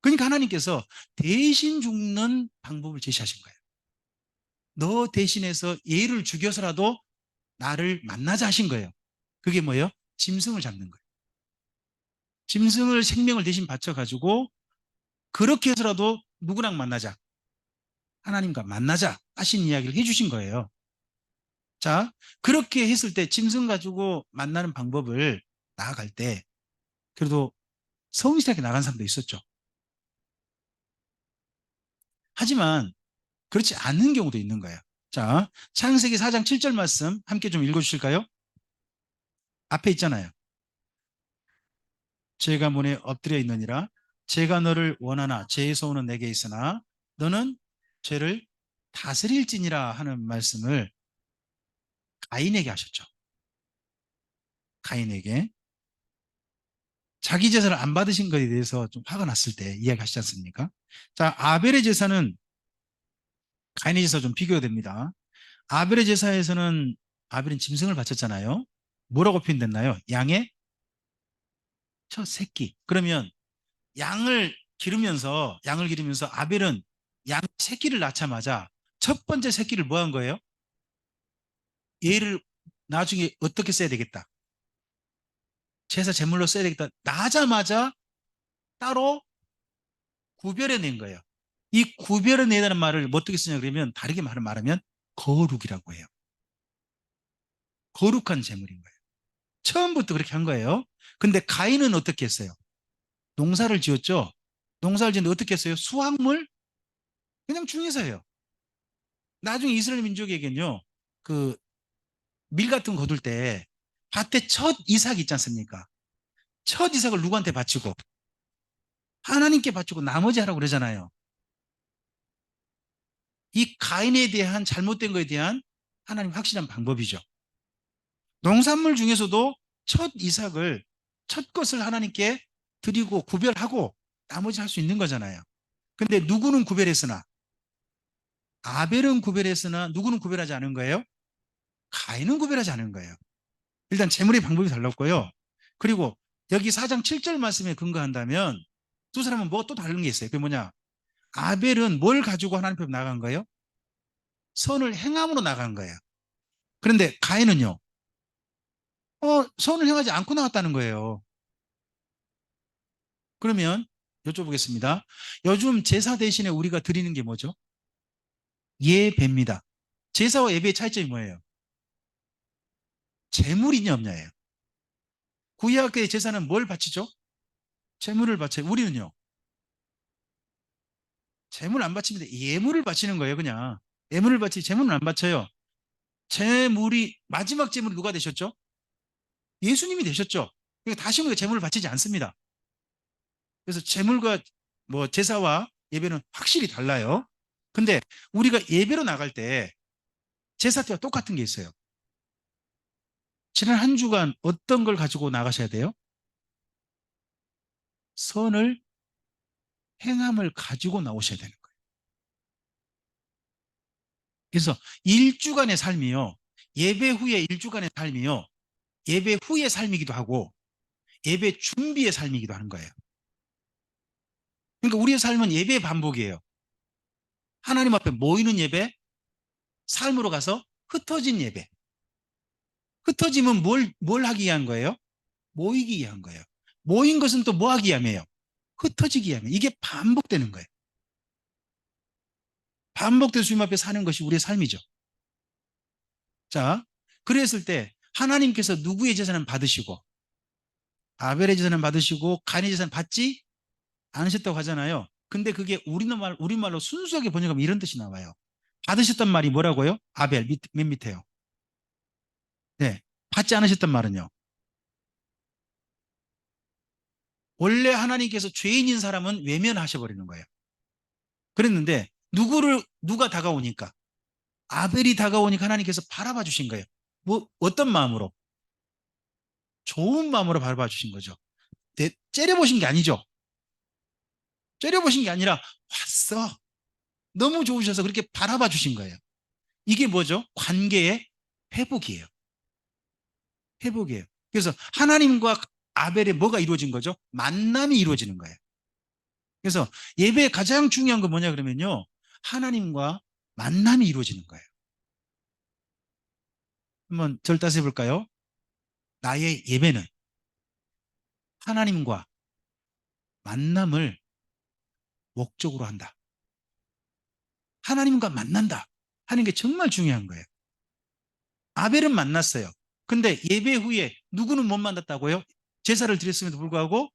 그러니까 하나님께서 대신 죽는 방법을 제시하신 거예요. 너 대신해서 얘를 죽여서라도 나를 만나자 하신 거예요. 그게 뭐예요? 짐승을 잡는 거예요. 짐승을 생명을 대신 바쳐가지고 그렇게 해서라도 누구랑 만나자. 하나님과 만나자 하신 이야기를 해주신 거예요. 자, 그렇게 했을 때 짐승 가지고 만나는 방법을 나아갈 때 그래도 성실하게 나간 사람도 있었죠. 하지만 그렇지 않은 경우도 있는 거예요. 자, 창세기 4장 7절 말씀 함께 좀 읽어주실까요? 앞에 있잖아요. 죄가 문에 엎드려 있느니라. 죄가 너를 원하나 죄의 소원은 내게 있으나 너는 죄를 다스릴지니라 하는 말씀을 가인에게 하셨죠. 가인에게. 자기 제사를 안 받으신 것에 대해서 좀 화가 났을 때 이야기하시지 않습니까? 자, 아벨의 제사는 가인의 제사와 좀 비교가 됩니다. 아벨의 제사에서는 아벨은 짐승을 바쳤잖아요. 뭐라고 표현됐나요? 양의 첫 새끼. 그러면 양을 기르면서 아벨은 양 새끼를 낳자마자 첫 번째 새끼를 뭐 한 거예요? 얘를 나중에 어떻게 써야 되겠다. 제사 제물로 써야 되겠다. 낳자마자 따로 구별해낸 거예요. 이 구별해내다는 말을 뭐 어떻게 쓰냐 그러면 다르게 말하면 거룩이라고 해요. 거룩한 제물인 거예요. 처음부터 그렇게 한 거예요. 근데 가인은 어떻게 했어요? 농사를 지었죠. 농사를 지었는데 어떻게 했어요? 수확물 그냥 중에서 해요. 나중에 이스라엘 민족에겐요. 그 밀 같은 거 거둘 때 밭에 첫 이삭 있지 않습니까? 첫 이삭을 누구한테 바치고 하나님께 바치고 나머지 하라고 그러잖아요. 이 가인에 대한 잘못된 것에 대한 하나님 확실한 방법이죠. 농산물 중에서도 첫 이삭을 첫 것을 하나님께 드리고 구별하고 나머지 할 수 있는 거잖아요. 근데 누구는 구별했으나 아벨은 구별했으나 누구는 구별하지 않은 거예요? 가인은 구별하지 않은 거예요. 일단 제물의 방법이 달랐고요. 그리고 여기 4장 7절 말씀에 근거한다면 두 사람은 뭐 또 다른 게 있어요. 그게 뭐냐? 아벨은 뭘 가지고 하나님 앞에 나간 거예요? 선을 행함으로 나간 거예요. 그런데 가인은요? 선을 행하지 않고 나왔다는 거예요. 그러면 여쭤보겠습니다. 요즘 제사 대신에 우리가 드리는 게 뭐죠? 예배입니다. 제사와 예배의 차이점이 뭐예요? 제물이냐 없냐예요. 구약의 제사는 뭘 바치죠? 제물을 바쳐요. 우리는요? 제물 안 바칩니다. 예물을 바치는 거예요, 그냥. 예물을 바치지 제물은 안 바쳐요. 제물이 마지막 제물이 누가 되셨죠? 예수님이 되셨죠. 그러니까 다시 우리가 제물을 바치지 않습니다. 그래서 제물과 뭐 제사와 예배는 확실히 달라요. 근데 우리가 예배로 나갈 때 제사 때와 똑같은 게 있어요. 지난 한 주간 어떤 걸 가지고 나가셔야 돼요? 선을 행함을 가지고 나오셔야 되는 거예요. 그래서 일주간의 삶이요. 예배 후에 일주간의 삶이요. 예배 후의 삶이기도 하고 예배 준비의 삶이기도 하는 거예요. 그러니까 우리의 삶은 예배의 반복이에요. 하나님 앞에 모이는 예배, 삶으로 가서 흩어진 예배. 흩어짐은 뭘 하기 위한 거예요? 모이기 위한 거예요. 모인 것은 또 뭐 하기 위함이에요? 흩어지기 위함이에요. 이게 반복되는 거예요. 반복돼서 주님 앞에 사는 것이 우리의 삶이죠. 자, 그랬을 때 하나님께서 누구의 제사는 받으시고 아벨의 제사는 받으시고 가인의 제사는 받지 않으셨다고 하잖아요. 근데 그게 우리말로 순수하게 번역하면 이런 뜻이 나와요. 받으셨단 말이 뭐라고요? 아벨 맨 밑에요. 네. 받지 않으셨단 말은요. 원래 하나님께서 죄인인 사람은 외면하셔 버리는 거예요. 그랬는데 누가 다가오니까 아벨이 다가오니까 하나님께서 바라봐 주신 거예요. 뭐 어떤 마음으로? 좋은 마음으로 바라봐 주신 거죠. 째려보신 게 아니죠. 째려보신 게 아니라 왔어. 너무 좋으셔서 그렇게 바라봐 주신 거예요. 이게 뭐죠? 관계의 회복이에요. 회복이에요. 그래서 하나님과 아벨의 뭐가 이루어진 거죠? 만남이 이루어지는 거예요. 그래서 예배의 가장 중요한 건 뭐냐 그러면요. 하나님과 만남이 이루어지는 거예요. 한번 절 따서 해볼까요? 나의 예배는 하나님과 만남을 목적으로 한다. 하나님과 만난다 하는 게 정말 중요한 거예요. 아벨은 만났어요. 근데 예배 후에 누구는 못 만났다고요? 제사를 드렸음에도 불구하고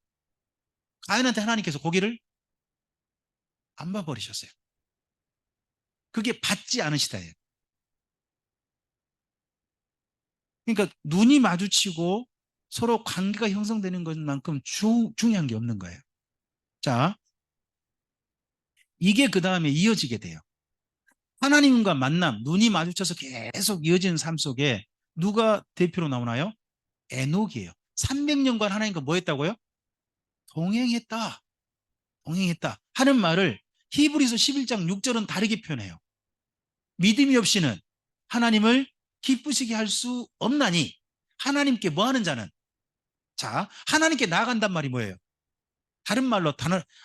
가인한테 하나님께서 고개를 안 봐버리셨어요. 그게 받지 않으시다예요. 그러니까 눈이 마주치고 서로 관계가 형성되는 것만큼 중요한 게 없는 거예요. 자, 이게 그 다음에 이어지게 돼요. 하나님과 만남, 눈이 마주쳐서 계속 이어지는 삶 속에 누가 대표로 나오나요? 에녹이에요. 300년간 하나님과 뭐 했다고요? 동행했다. 동행했다. 하는 말을 히브리서 11장 6절은 다르게 표현해요. 믿음이 없이는 하나님을 기쁘시게 할 수 없나니 하나님께 뭐 하는 자는 자, 하나님께 나아간단 말이 뭐예요? 다른 말로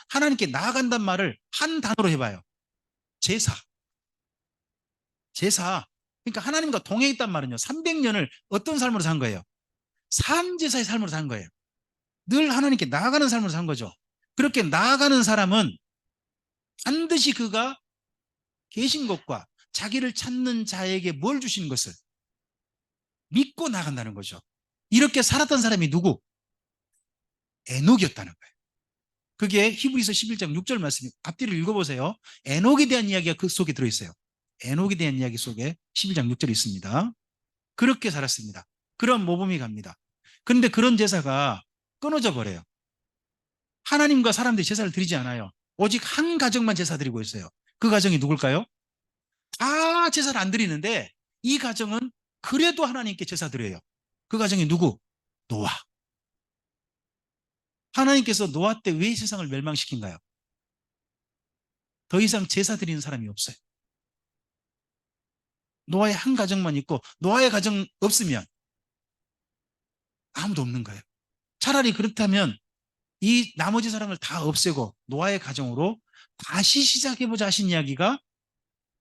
하나님께 나아간단 말을 한 단어로 해봐요. 제사. 제사. 그러니까 하나님과 동행했단 말은요. 300년을 어떤 삶으로 산 거예요? 삶제사의 삶으로 산 거예요. 늘 하나님께 나아가는 삶으로 산 거죠. 그렇게 나아가는 사람은 반드시 그가 계신 것과 자기를 찾는 자에게 뭘 주신 것을 믿고 나간다는 거죠. 이렇게 살았던 사람이 누구? 에녹이었다는 거예요. 그게 히브리서 11장 6절 말씀이 앞뒤를 읽어보세요. 에녹에 대한 이야기가 그 속에 들어있어요. 에녹에 대한 이야기 속에 11장 6절이 있습니다. 그렇게 살았습니다. 그런 모범이 갑니다. 그런데 그런 제사가 끊어져 버려요. 하나님과 사람들이 제사를 드리지 않아요. 오직 한 가정만 제사 드리고 있어요. 그 가정이 누굴까요? 다 제사를 안 드리는데 이 가정은 그래도 하나님께 제사 드려요. 그 가정이 누구? 노아. 하나님께서 노아 때 왜 세상을 멸망시킨가요? 더 이상 제사 드리는 사람이 없어요. 노아의 한 가정만 있고 노아의 가정 없으면 아무도 없는 거예요. 차라리 그렇다면 이 나머지 사람을 다 없애고 노아의 가정으로 다시 시작해보자 하신 이야기가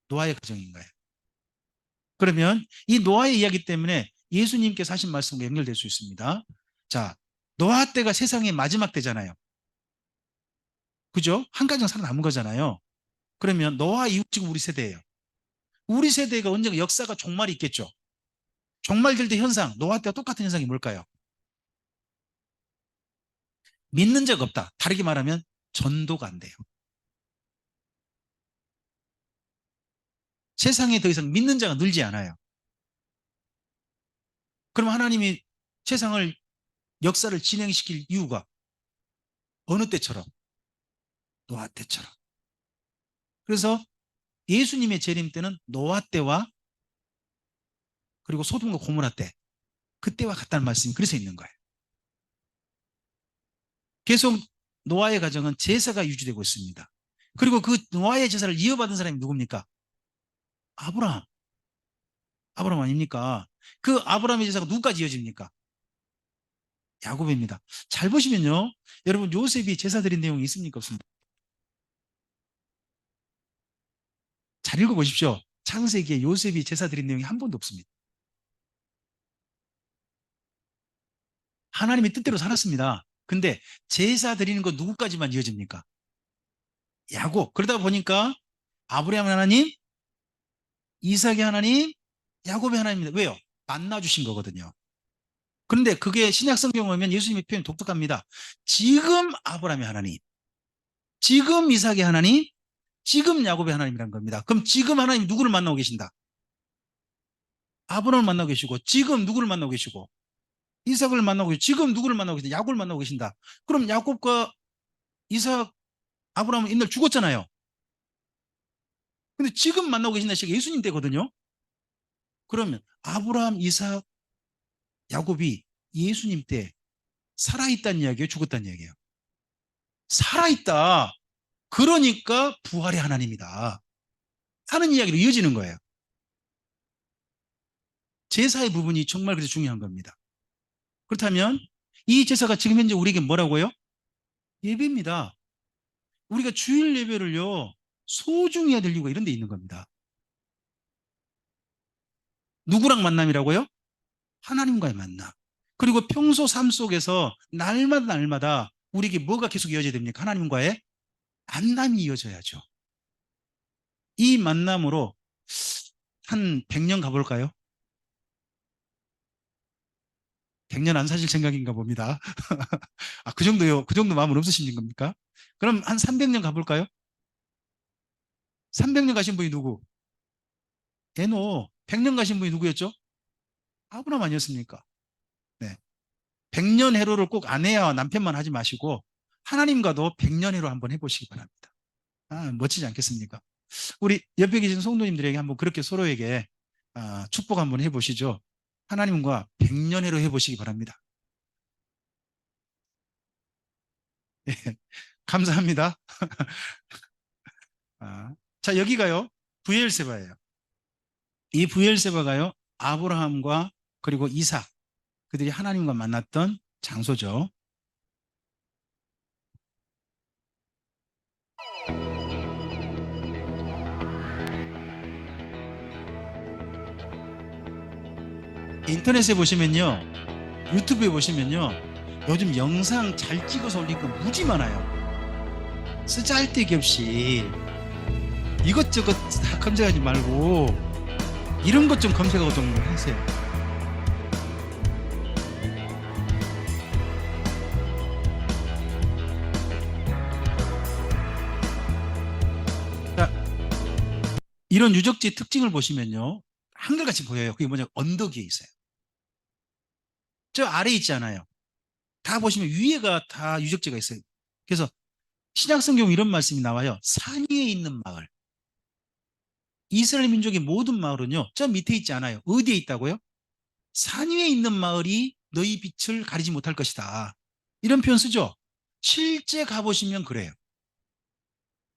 노아의 가정인 거예요. 그러면 이 노아의 이야기 때문에 예수님께서 하신 말씀과 연결될 수 있습니다. 자, 노아 때가 세상의 마지막 때잖아요. 그죠? 한 가정 살아남은 거잖아요. 그러면 노아 이후 지금 우리 세대예요. 우리 세대가 언젠가 역사가 종말이 있겠죠. 종말될 때 현상, 노아 때와 똑같은 현상이 뭘까요? 믿는 적 없다. 다르게 말하면 전도가 안 돼요. 세상에 더 이상 믿는 자가 늘지 않아요. 그럼 하나님이 세상을 역사를 진행시킬 이유가 어느 때처럼? 노아 때처럼. 그래서 예수님의 재림 때는 노아 때와 그리고 소돔과 고모라 때 그때와 같다는 말씀이 그래서 있는 거예요. 계속 노아의 가정은 제사가 유지되고 있습니다. 그리고 그 노아의 제사를 이어받은 사람이 누굽니까? 아브라함. 아브라함 아닙니까? 그 아브라함의 제사가 누구까지 이어집니까? 야곱입니다. 잘 보시면요. 여러분 요셉이 제사 드린 내용이 있습니까? 없습니까? 잘 읽어보십시오. 창세기에 요셉이 제사 드린 내용이 한 번도 없습니다. 하나님의 뜻대로 살았습니다. 근데 제사 드리는 건 누구까지만 이어집니까? 야곱. 그러다 보니까 아브라함 하나님, 이삭의 하나님, 야곱의 하나님입니다. 왜요? 만나주신 거거든요. 그런데 그게 신약 성경 보면 예수님의 표현이 독특합니다. 지금 아브라함의 하나님, 지금 이삭의 하나님, 지금 야곱의 하나님이란 겁니다. 그럼 지금 하나님 누구를 만나고 계신다? 아브라함을 만나고 계시고 지금 누구를 만나고 계시고 이삭을 만나고 계시고 지금 누구를 만나고 계신다? 야곱을 만나고 계신다. 그럼 야곱과 이삭, 아브라함은 옛날 죽었잖아요. 근데 지금 만나고 계신다 시가 예수님 때거든요. 그러면 아브라함, 이삭, 야곱이 예수님 때 살아있다는 이야기예요? 죽었다는 이야기예요? 살아있다. 그러니까 부활의 하나님이다 하는 이야기로 이어지는 거예요. 제사의 부분이 정말 그래서 중요한 겁니다. 그렇다면 이 제사가 지금 현재 우리에게 뭐라고요? 예배입니다. 우리가 주일 예배를요 소중히 해야 될 이유가 이런 데 있는 겁니다. 누구랑 만남이라고요? 하나님과의 만남. 그리고 평소 삶 속에서 날마다 날마다 우리에게 뭐가 계속 이어져야 됩니까? 하나님과의 만남이 이어져야죠. 이 만남으로 한 100년 가볼까요? 100년 안 사실 생각인가 봅니다. 아, 그 정도요? 그 정도 마음은 없으신 겁니까? 그럼 한 300년 가볼까요? 300년 가신 분이 누구? 에노. 100년 가신 분이 누구였죠? 아브라함 아니었습니까? 네. 100년 해로를 꼭 아내와 남편만 하지 마시고 하나님과도 100년 해로 한번 해보시기 바랍니다. 아, 멋지지 않겠습니까? 우리 옆에 계신 성도님들에게 한번 그렇게 서로에게 축복 한번 해보시죠. 하나님과 백년해로 해보시기 바랍니다. 예, 감사합니다. 자, 여기가요, 부엘세바예요. 이 부엘세바가요, 아브라함과 그리고 이삭, 그들이 하나님과 만났던 장소죠. 인터넷에 보시면요, 유튜브에 보시면요, 요즘 영상 잘 찍어서 올린 거 무지 많아요. 쓰잘데기 없이 이것저것 다 검색하지 말고 이런 것 좀 검색하고 좀 하세요. 자, 이런 유적지의 특징을 보시면요, 한결같이 보여요. 그게 뭐냐, 언덕 위에 있어요. 저 아래에 있지 않아요. 다 보시면 위에가 다 유적지가 있어요. 그래서 신약 성경 이런 말씀이 나와요. 산 위에 있는 마을. 이스라엘 민족의 모든 마을은요, 저 밑에 있지 않아요. 어디에 있다고요? 산 위에 있는 마을이 너희 빛을 가리지 못할 것이다. 이런 표현 쓰죠. 실제 가보시면 그래요.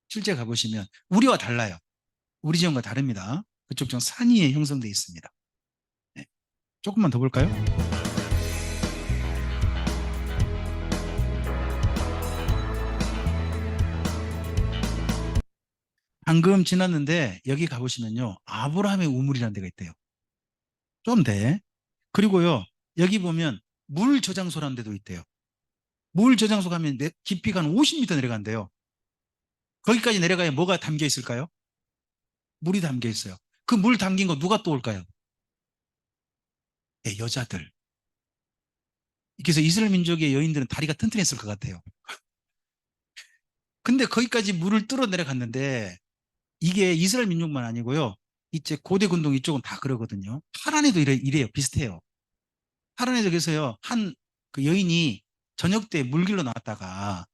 실제 가보시면 우리와 달라요. 우리 지역과 다릅니다. 그쪽 좀 산 위에 형성되어 있습니다. 네. 조금만 더 볼까요? 방금 지났는데 여기 가보시면요, 아브라함의 우물이라는 데가 있대요. 좀 돼. 그리고요, 여기 보면 물 저장소라는 데도 있대요. 물 저장소 가면 깊이가 한 50m 내려간대요. 거기까지 내려가야 뭐가 담겨 있을까요? 물이 담겨 있어요. 그 물 담긴 거 누가 떠올까요? 네, 여자들. 그래서 이스라엘 민족의 여인들은 다리가 튼튼했을 것 같아요. 근데 거기까지 물을 뚫어 내려갔는데 이게 이스라엘 민족만 아니고요. 이제 고대 군동 이쪽은 다 그러거든요. 하란에도 이래요. 비슷해요. 하란에도 그래서요. 한 그 여인이 저녁 때 물길로 나왔다가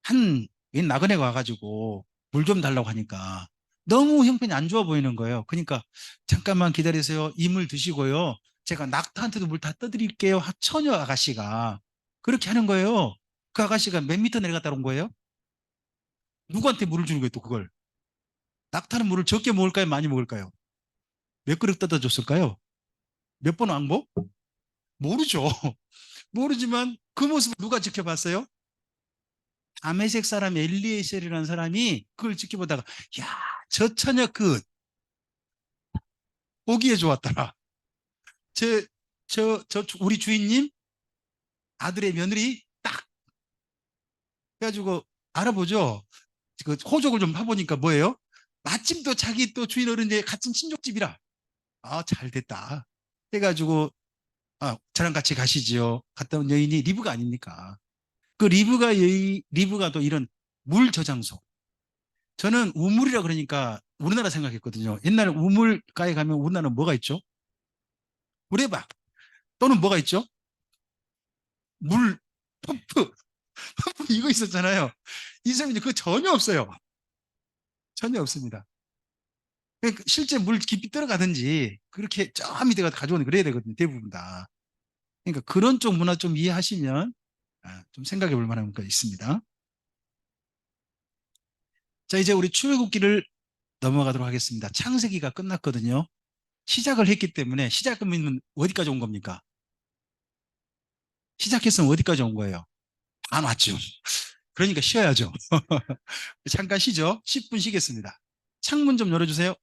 한 웬 나그네가 와가지고 물 좀 달라고 하니까 너무 형편이 안 좋아 보이는 거예요. 그러니까 잠깐만 기다리세요. 이 물 드시고요. 제가 낙타한테도 물 다 떠드릴게요. 처녀 아가씨가 그렇게 하는 거예요. 그 아가씨가 몇 미터 내려갔다 온 거예요? 누구한테 물을 주는 거예요, 또 그걸? 낙타는 물을 적게 먹을까요? 많이 먹을까요? 몇 그릇 떠다 줬을까요? 몇 번 왕복? 모르죠. 모르지만 그 모습을 누가 지켜봤어요? 다메섹 사람 엘리에셀이라는 사람이 그걸 지켜보다가 야, 저 처녀 그 보기에 좋았더라. 저, 우리 주인님 아들의 며느리 딱 해가지고 알아보죠. 그 호적을 좀 파보니까 뭐예요? 마침 또 자기 또 주인 어른의 같은 친족집이라. 아, 잘 됐다. 해가지고 저랑 같이 가시지요. 갔다 온 여인이 리브가 아닙니까? 그 리브가 또 이런 물 저장소. 저는 우물이라 그러니까 우리나라 생각했거든요. 옛날 우물가에 가면 우리나라는 뭐가 있죠? 물에박 또는 뭐가 있죠? 물 펌프 이거 있었잖아요. 이 사람이 그거 전혀 없어요. 전혀 없습니다. 그러니까 실제 물 깊이 들어가든지 그렇게 저 밑에 가서 가져오는 그래야 되거든요. 대부분 다. 그러니까 그런 쪽 문화 좀 이해하시면 좀 생각해 볼 만한 거 있습니다. 자, 이제 우리 출애굽기를 넘어가도록 하겠습니다. 창세기가 끝났거든요. 시작을 했기 때문에 시작하면 어디까지 온 겁니까? 시작했으면 어디까지 온 거예요? 안 왔죠. 그러니까 쉬어야죠. 잠깐 쉬죠. 10분 쉬겠습니다. 창문 좀 열어주세요.